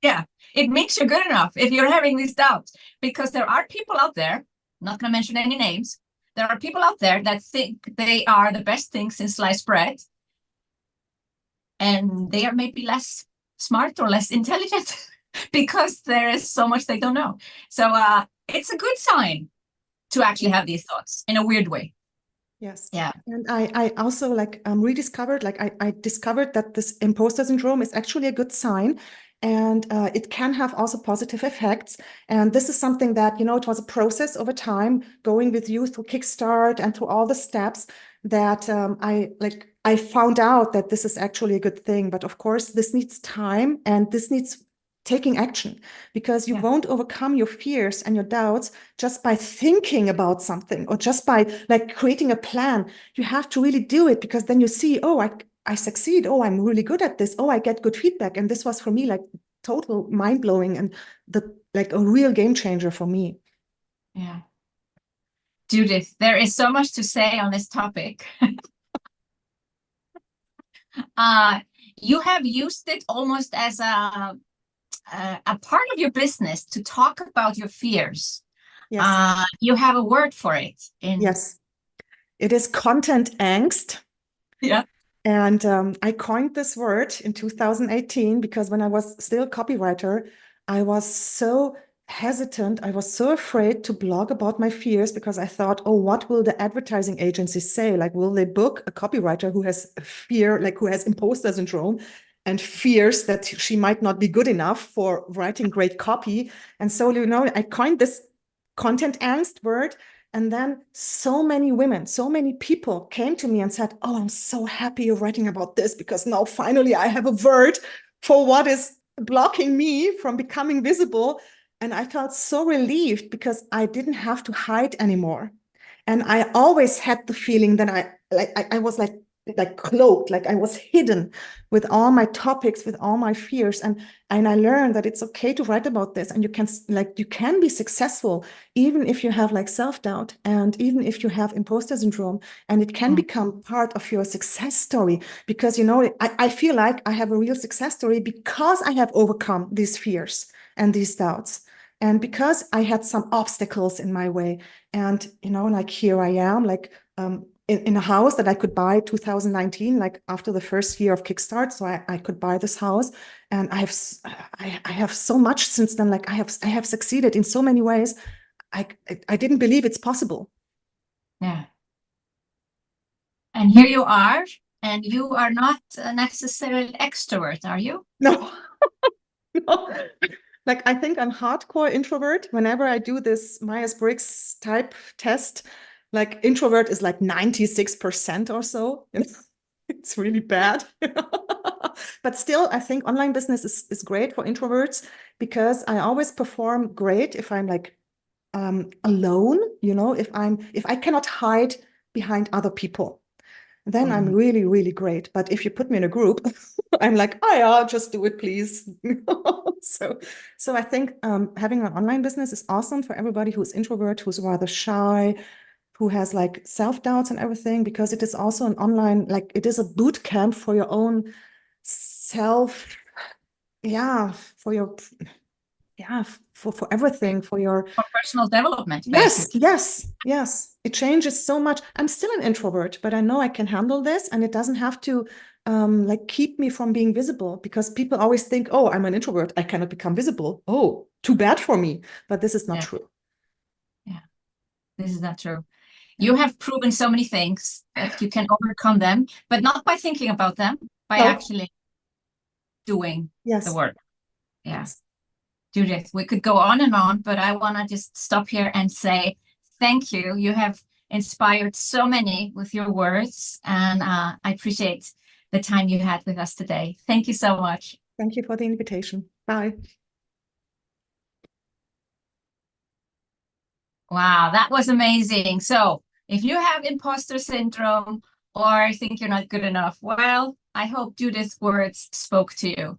Yeah, it makes you good enough if you're having these doubts, because there are people out there, I'm not going to mention any names, there are people out there that think they are the best thing since sliced bread, and they are maybe less smart or less intelligent because there is so much they don't know. So it's a good sign to actually have these thoughts in a weird way. Yes. Yeah. And I also rediscovered, I discovered that this imposter syndrome is actually a good sign, and it can have also positive effects. And this is something that, it was a process over time, going with you through Kickstart and through all the steps that I found out that this is actually a good thing. But of course, this needs time, and this needs taking action, because you won't overcome your fears and your doubts just by thinking about something, or just by creating a plan. You have to really do it, because then you see, oh, I succeed. Oh, I'm really good at this. Oh, I get good feedback. And this was for me total mind blowing, and a real game changer for me. Yeah. Judith, there is so much to say on this topic. You have used it almost as a part of your business to talk about your fears. Yes. You have a word for it. Yes. It is content angst. Yeah. And I coined this word in 2018, because when I was still a copywriter, I was so hesitant. I was so afraid to blog about my fears, because I thought, oh, what will the advertising agencies say? Will they book a copywriter who has fear, who has imposter syndrome and fears that she might not be good enough for writing great copy? And so, I coined this content angst word. And then so many women, so many people came to me and said, oh, I'm so happy you're writing about this, because now finally I have a word for what is blocking me from becoming visible. And I felt so relieved, because I didn't have to hide anymore. And I always had the feeling that I was like cloaked, like I was hidden with all my topics, with all my fears. And I learned that it's okay to write about this, and you can be successful even if you have like self-doubt, and even if you have imposter syndrome, and it can become part of your success story, because, you know, I feel like I have a real success story because I have overcome these fears and these doubts. And because I had some obstacles in my way, and, you know, like here I am, like, in a house that I could buy 2019, like after the first year of Kickstart. So I could buy this house, and I have so much since then. Like I have succeeded in so many ways. I didn't believe it's possible. Yeah. And here you are, and you are not necessarily extrovert, are you? No, no. Like I think I'm hardcore introvert. Whenever I do this Myers-Briggs type test, like introvert is like 96% or so. You know? It's really bad. But still, I think online business is great for introverts, because I always perform great if I'm like alone, you know, if I cannot hide behind other people, then I'm really, really great. But if you put me in a group, I'm like, oh yeah, just do it, please. So I think having an online business is awesome for everybody who's introvert, who's rather shy, who has like self-doubts and everything, because it is also an online, like it is a boot camp for your own self, for your, for everything, for your, For personal development, yes, basically. yes. It changes so much. I'm still an introvert, but I know I can handle this, and it doesn't have to like keep me from being visible, because people always think, oh, I'm an introvert, I cannot become visible. Oh, too bad for me. But this is not true. Yeah, this is not true. You have proven so many things that you can overcome them, but not by thinking about them, by actually doing the work. Yes. Judith, we could go on and on, but I want to just stop here and say thank you. You have inspired so many with your words, and I appreciate the time you had with us today. Thank you so much. Thank you for the invitation. Bye. Wow, that was amazing. So if you have imposter syndrome or think you're not good enough, well, I hope Judith's words spoke to you.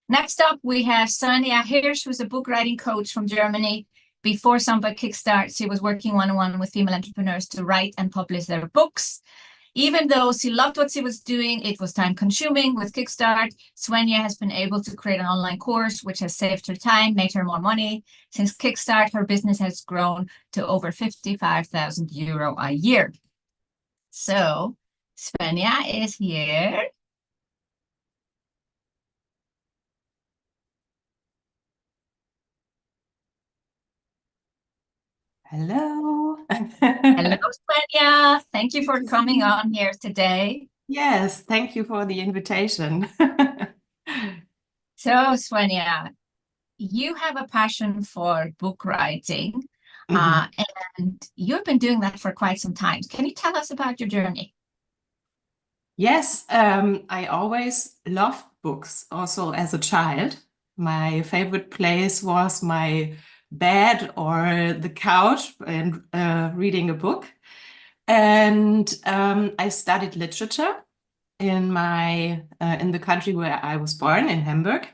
Next up, we have Svenja Hirsch, who's a book writing coach from Germany. Before SOMBA Kickstart, she was working one-on-one with female entrepreneurs to write and publish their books. Even though she loved what she was doing, it was time-consuming. With Kickstart, Svenja has been able to create an online course, which has saved her time, made her more money. Since Kickstart, her business has grown to over 55,000 euro a year. So Svenja is here. Hello. Hello, Svenja. Thank you for coming on here today. Yes, thank you for the invitation. So, Svenja, you have a passion for book writing, and you've been doing that for quite some time. Can you tell us about your journey? Yes, I always loved books, also as a child. My favorite place was my bed or the couch and reading a book. And I studied literature in the country where I was born, in Hamburg.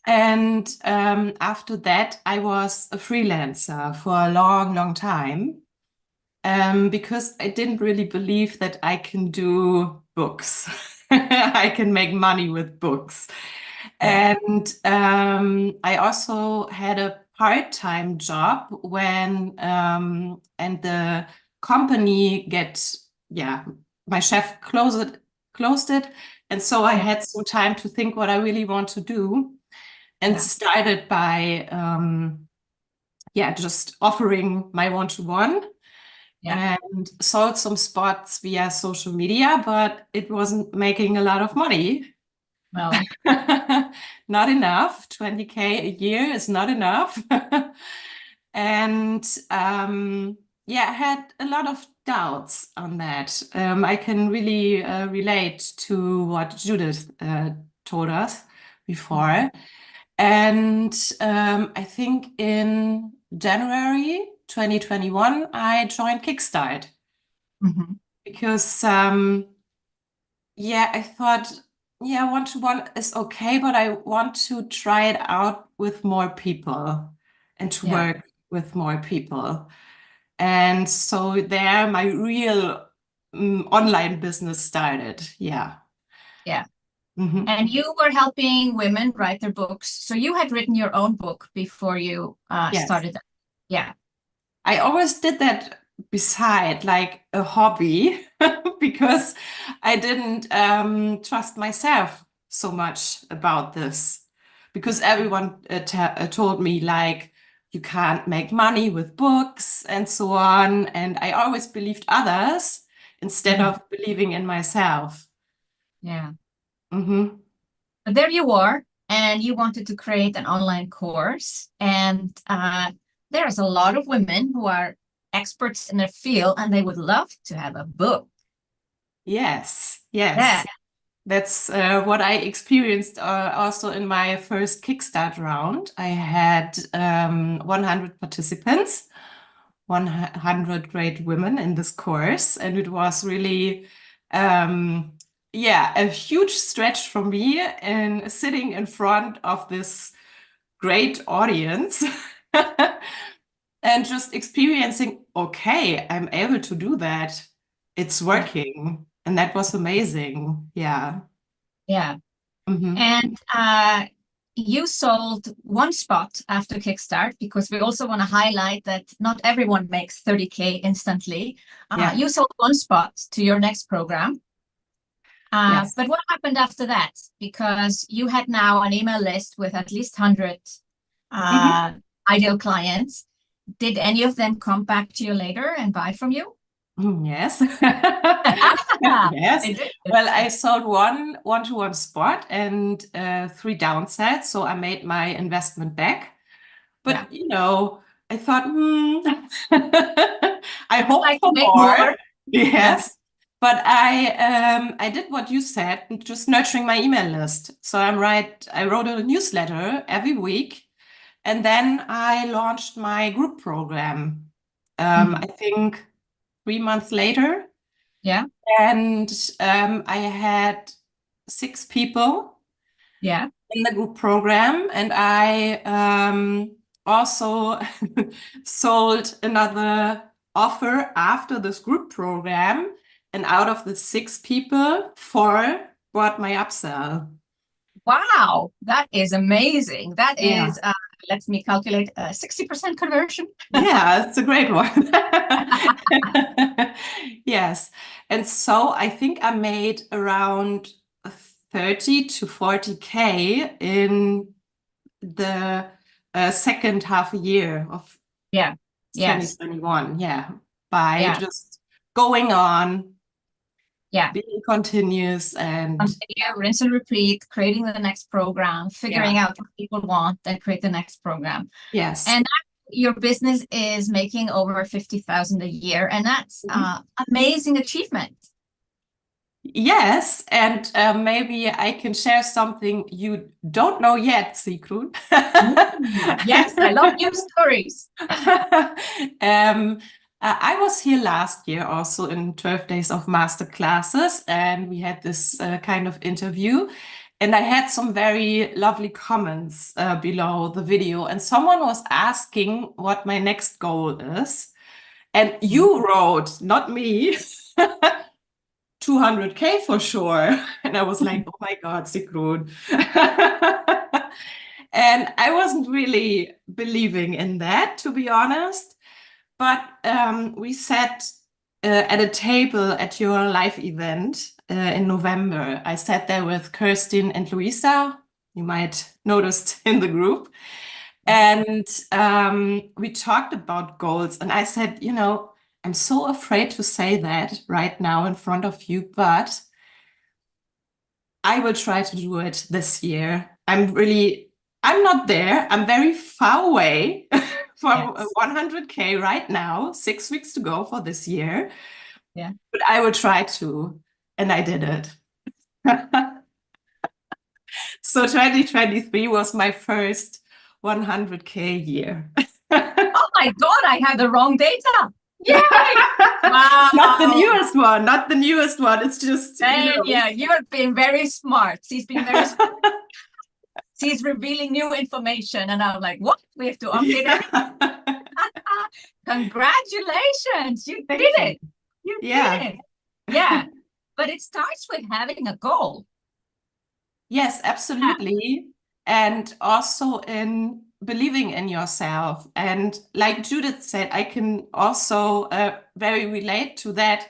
And after that, I was a freelancer for a long, long time. Because I didn't really believe that I can do books. I can make money with books. And I also had a part-time job when and the company my chef closed it. And so I had some time to think what I really want to do, and started by just offering my one-to-one. And sold some spots via social media, but it wasn't making a lot of money. Well, not enough. 20K a year is not enough. And I had a lot of doubts on that. I can really relate to what Judith told us before. And I think in January 2021, I joined Kickstart because yeah, I thought, yeah, one-to-one is okay, but I want to try it out with more people and to Yeah. work with more people. And so there my real online business started. Yeah. Yeah. Mhm. And you were helping women write their books. So you had written your own book before you Yes. started that. Yeah. I always did that beside like a hobby because I didn't trust myself so much about this because everyone told me like you can't make money with books and so on, and I always believed others instead Mhm. of believing in myself. Yeah. Hmm. But there you are, and you wanted to create an online course. And there's a lot of women who are experts in their field, and they would love to have a book. Yes, Yeah. yes. That's what I experienced also in my first Kickstart round. I had 100 participants, 100 great women in this course, and it was really, yeah, a huge stretch for me and sitting in front of this great audience and just experiencing, okay, I'm able to do that. It's working. And that was amazing. Yeah. Yeah. Mhm. And you sold one spot after Kickstart, because we also want to highlight that not everyone makes 30K instantly. Yeah. You sold one spot to your next program. Yes. But what happened after that? Because you had now an email list with at least 100 ideal clients. Did any of them come back to you later and buy from you? Yes. They Yes. did. Well, I sold one-to-one spot and 3 downsides, so I made my investment back. But I thought, I hope Like for to make more. more. Yes. But I did what you said, just nurturing my email list. So I wrote a newsletter every week, and then I launched my group program. I think 3 months later. Yeah. And I had 6 people Yeah. in the group program, and I also sold another offer after this group program. And out of the 6 people, 4 bought my upsell. Wow, that is amazing. That Yeah. is, let me calculate, 60% conversion. Yeah, it's a great one. Yes. And so I think I made around 30 to 40K in the second half a year of Yeah. Yes. 2021. Yeah. By Yeah. just going on, Yeah. being continuous and Continue, rinse and repeat, creating the next program, figuring out what people want, then create the next program. yes. And your business is making over 50,000 a year, and that's amazing achievement. Yes, and maybe I can share something you don't know yet, Sigrun. Yes, I love news stories. I was here last year also in 12 days of master classes, and we had this kind of interview. And I had some very lovely comments below the video, and someone was asking what my next goal is. And you wrote, not me, 200K for sure. And I was like, oh my God, Sigrun. And I wasn't really believing in that, to be honest. But we sat at a table at your live event in November. I sat there with Kirsten and Louisa. You might noticed in the group. And we talked about goals. And I said, I'm so afraid to say that right now in front of you, but I will try to do it this year. I'm not there. I'm very far away from 100K right now, 6 weeks to go for this year. Yeah. But I will try to, and I did it. So 2023 was my first 100K year. Oh my God, I had the wrong data. Yeah. Wow. Not the newest one, not the newest one. It's just, Yeah, you've been very smart. She's been very smart. She's revealing new information. And I'm like, what? We have to update everything. Congratulations. You did it. You did it. Yeah. But it starts with having a goal. Yes, absolutely. And also in believing in yourself. And like Judith said, I can also very relate to that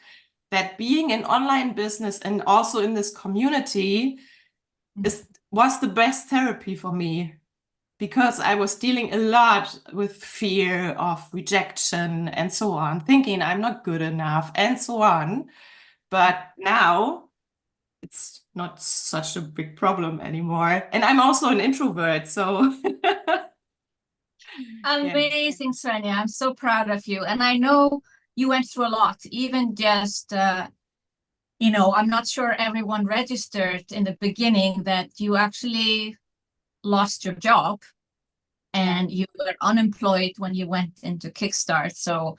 being in online business and also in this community was the best therapy for me, because I was dealing a lot with fear of rejection and so on, thinking I'm not good enough and so on. But now it's not such a big problem anymore. And I'm also an introvert, so. Amazing, Svenja. I'm so proud of you. And I know you went through a lot, even just, I'm not sure everyone registered in the beginning that you actually lost your job and you were unemployed when you went into Kickstart. So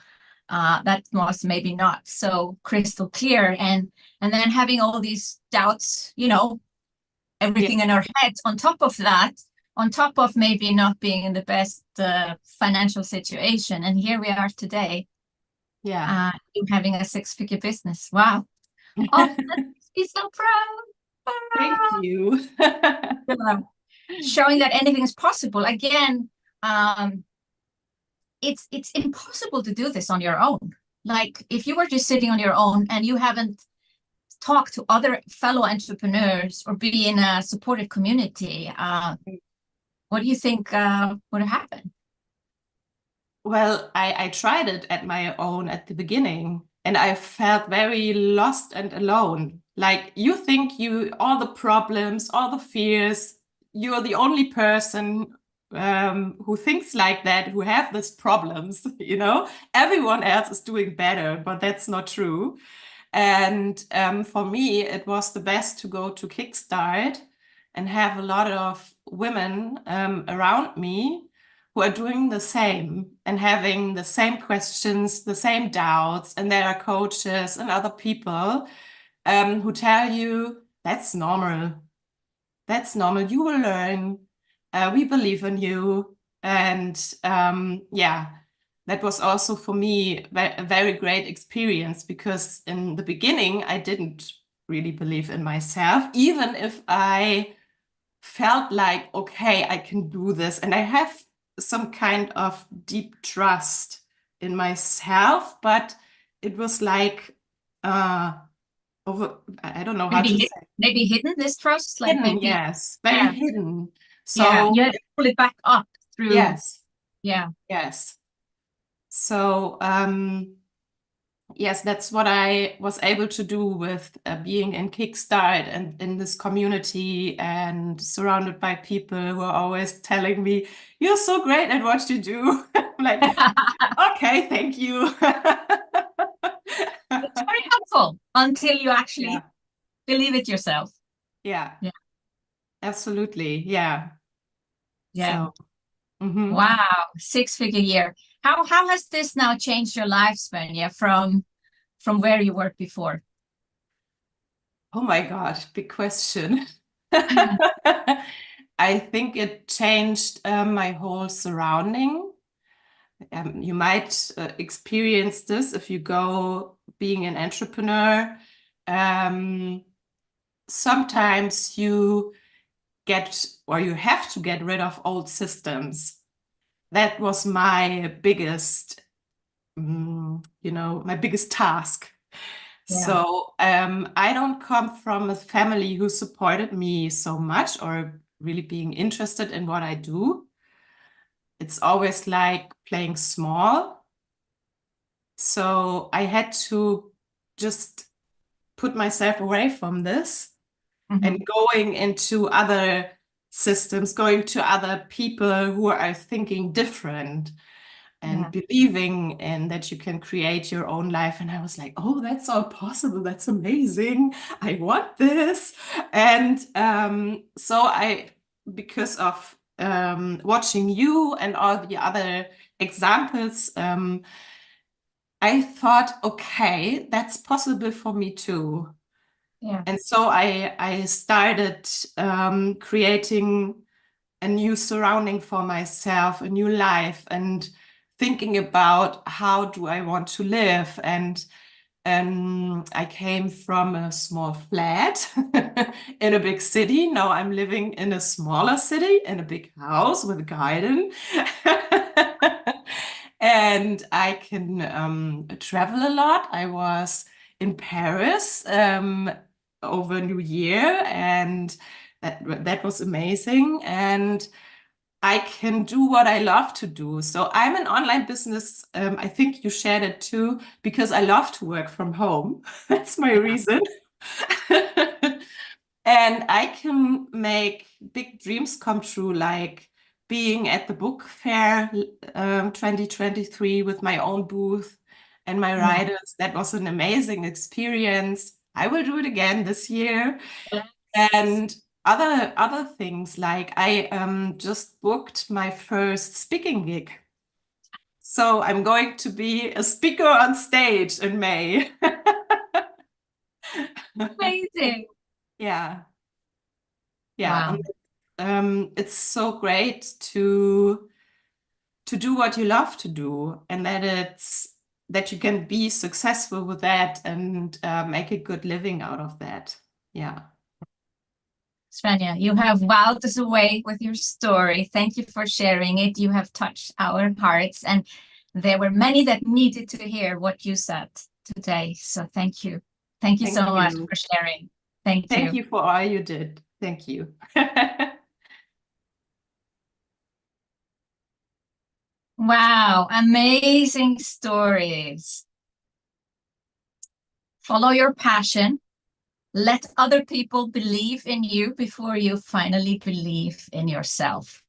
that was maybe not so crystal clear. And then having all these doubts, everything in our heads on top of that, on top of maybe not being in the best financial situation. And here we are today. Yeah. You having a 6-figure business. Wow. Oh, he's so proud. Thank you. Showing that anything is possible. Again, it's impossible to do this on your own. Like if you were just sitting on your own and you haven't talked to other fellow entrepreneurs or be in a supportive community, what do you think would have happened? Well, I tried it at my own at the beginning, and I felt very lost and alone. Like you think all the problems, all the fears, you're the only person who thinks like that, who have these problems, Everyone else is doing better, but that's not true. And for me, it was the best to go to Kickstart and have a lot of women around me who are doing the same and having the same questions, the same doubts, and there are coaches and other people who tell you that's normal. That's normal. You will learn. We believe in you. And that was also for me a very great experience, because in the beginning, I didn't really believe in myself, even if I felt like, okay, I can do this. And I have some kind of deep trust in myself, but it was like, I don't know how to say. Maybe hidden, this trust? Like Hidden, maybe, yes, very hidden. So you had to pull it back up through. Yes. Yeah. Yes. So yes, that's what I was able to do with being in Kickstart and in this community and surrounded by people who are always telling me, you're so great at what you do. I'm like, okay, thank you. It's very helpful until you actually believe it yourself. Yeah. Yeah. Absolutely. Yeah. Yeah. So, Wow. 6-figure year. How has this now changed your life, Svenja, from where you were before? Oh my God, big question. I think it changed my whole surrounding. You might experience this if you go being an entrepreneur. Sometimes you have to get rid of old systems. That was my biggest, my biggest task. Yeah. So I don't come from a family who supported me so much or really being interested in what I do. It's always like playing small. So I had to just put myself away from this and going into other systems, going to other people who are thinking different and believing in that you can create your own life. And I was like, oh, that's all possible. That's amazing. I want this. And so because of watching you and all the other examples, I thought, okay, that's possible for me too. Yeah. And so I started creating a new surrounding for myself, a new life, and thinking about how do I want to live. And I came from a small flat in a big city. Now I'm living in a smaller city in a big house with a garden. And I can travel a lot. I was in Paris over New Year, and that was amazing. And I can do what I love to do. So I'm an online business. I think you shared it too, because I love to work from home. That's my reason. And I can make big dreams come true, like being at the book fair 2023 with my own booth and my writers. That was an amazing experience. I will do it again this year. And other things, like I just booked my first speaking gig. So I'm going to be a speaker on stage in May. Amazing. Yeah. Yeah. Wow. And it's so great to do what you love to do, and that you can be successful with that and make a good living out of that. Yeah. Svenja, you have wowed us away with your story. Thank you for sharing it. You have touched our hearts, and there were many that needed to hear what you said today. So thank you. Thank you Thank so much you. for sharing. Thank Thank you. you for all you did. Thank you. Wow, amazing stories. Follow your passion. Let other people believe in you before you finally believe in yourself.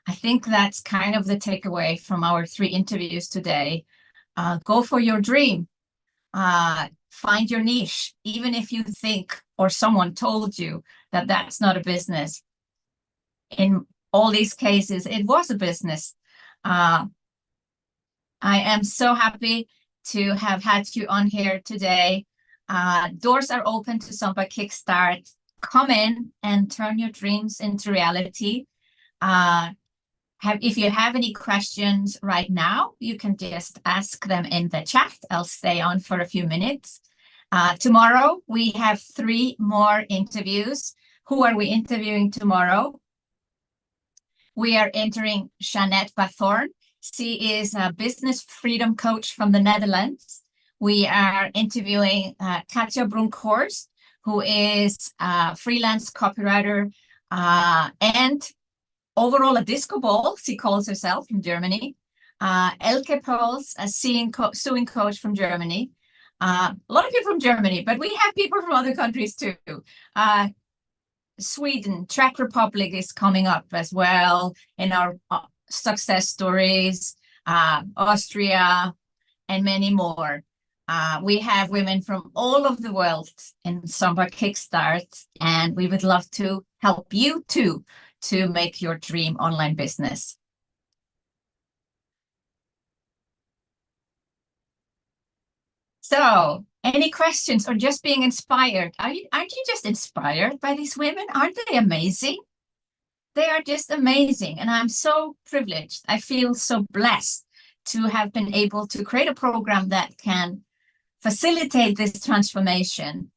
I think that's kind of the takeaway from our 3 interviews today. Go for your dream. Find your niche, even if you think or someone told you that that's not a business. In all these cases, it was a business. I am so happy to have had you on here today. Doors are open to SOMBA Kickstart. Come in and turn your dreams into reality. If you have any questions right now, you can just ask them in the chat. I'll stay on for a few minutes. Tomorrow, we have 3 more interviews. Who are we interviewing tomorrow? We are entering Jeanette Bathorn. She is a business freedom coach from the Netherlands. We are interviewing Katja Bronkhorst, who is a freelance copywriter and overall a disco ball, she calls herself, from Germany. Elke Pauls, a sewing coach from Germany. A lot of people from Germany, but we have people from other countries too. Sweden, Czech Republic is coming up as well in our success stories, Austria, and many more. We have women from all over the world in SOMBA Kickstart, and we would love to help you too to make your dream online business. So, any questions or just being inspired? Aren't you just inspired by these women? Aren't they amazing? They are just amazing. And I'm so privileged. I feel so blessed to have been able to create a program that can facilitate this transformation.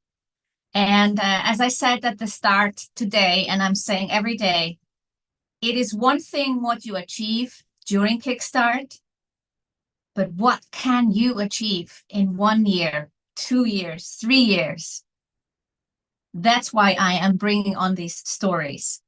And as I said at the start today, and I'm saying every day, it is one thing what you achieve during Kickstart, but what can you achieve in 1 year, 2 years, 3 years? That's why I am bringing on these stories.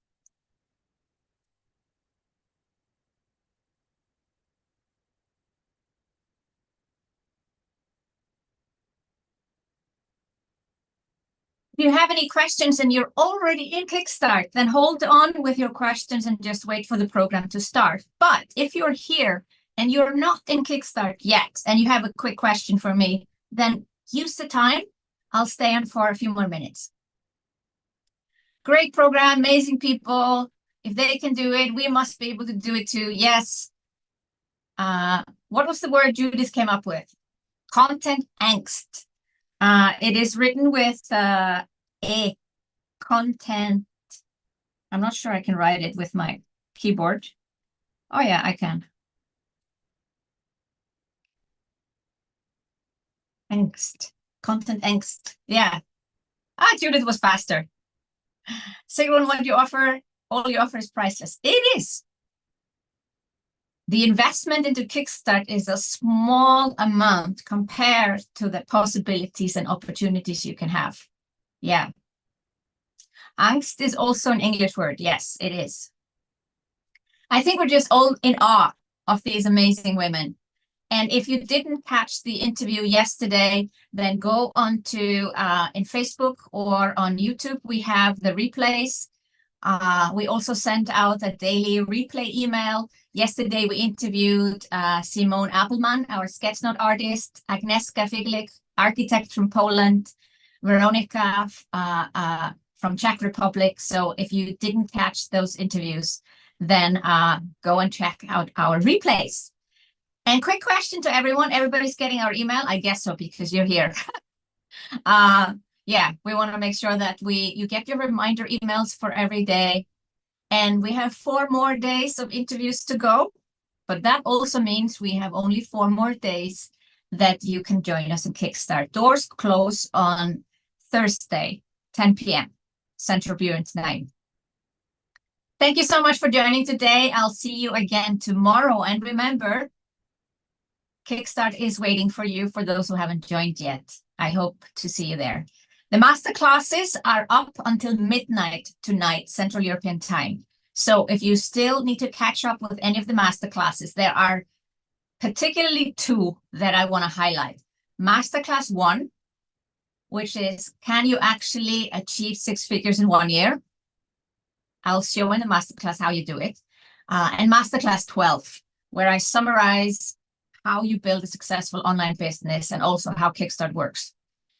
If you have any questions and you're already in Kickstart, then hold on with your questions and just wait for the program to start. But if you're here and you're not in Kickstart yet, and you have a quick question for me, then use the time. I'll stay on for a few more minutes. Great program, amazing people. If they can do it, we must be able to do it too. Yes. What was the word Judith came up with? Content angst. It is written with a content. I'm not sure I can write it with my keyboard. Oh yeah, I can. Angst. Content angst. Yeah. Judith was faster. Sigrun, what you offer, all you offer is priceless. It is. The investment into Kickstart is a small amount compared to the possibilities and opportunities you can have. Yeah. Angst is also an English word. Yes, it is. I think we're just all in awe of these amazing women. And if you didn't catch the interview yesterday, then go on to in Facebook or on YouTube. We have the replays. We also sent out a daily replay email. Yesterday, we interviewed Simone Appelman, our sketchnote artist, Agnieszka Figlik, architect from Poland, Veronica from Czech Republic. So if you didn't catch those interviews, then go and check out our replays. And quick question to everyone. Everybody's getting our email? I guess so, because you're here. Yeah, we want to make sure that you get your reminder emails for every day. And we have 4 more days of interviews to go. But that also means we have only 4 more days that you can join us in Kickstart. Doors close on Thursday, 10 p.m. Central European Time. Thank you so much for joining today. I'll see you again tomorrow. And remember, Kickstart is waiting for you for those who haven't joined yet. I hope to see you there. The masterclasses are up until midnight tonight, Central European Time. So if you still need to catch up with any of the masterclasses, there are particularly 2 that I want to highlight. Masterclass 1, which is, can you actually achieve 6 figures in 1 year? I'll show in the masterclass how you do it. And Masterclass 12, where I summarize how you build a successful online business and also how Kickstart works.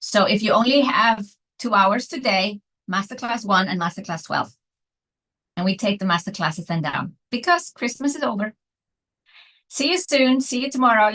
So if you only have 2 hours today, Masterclass 1 and Masterclass 12. And we take the masterclasses then down because Christmas is over. See you soon. See you tomorrow.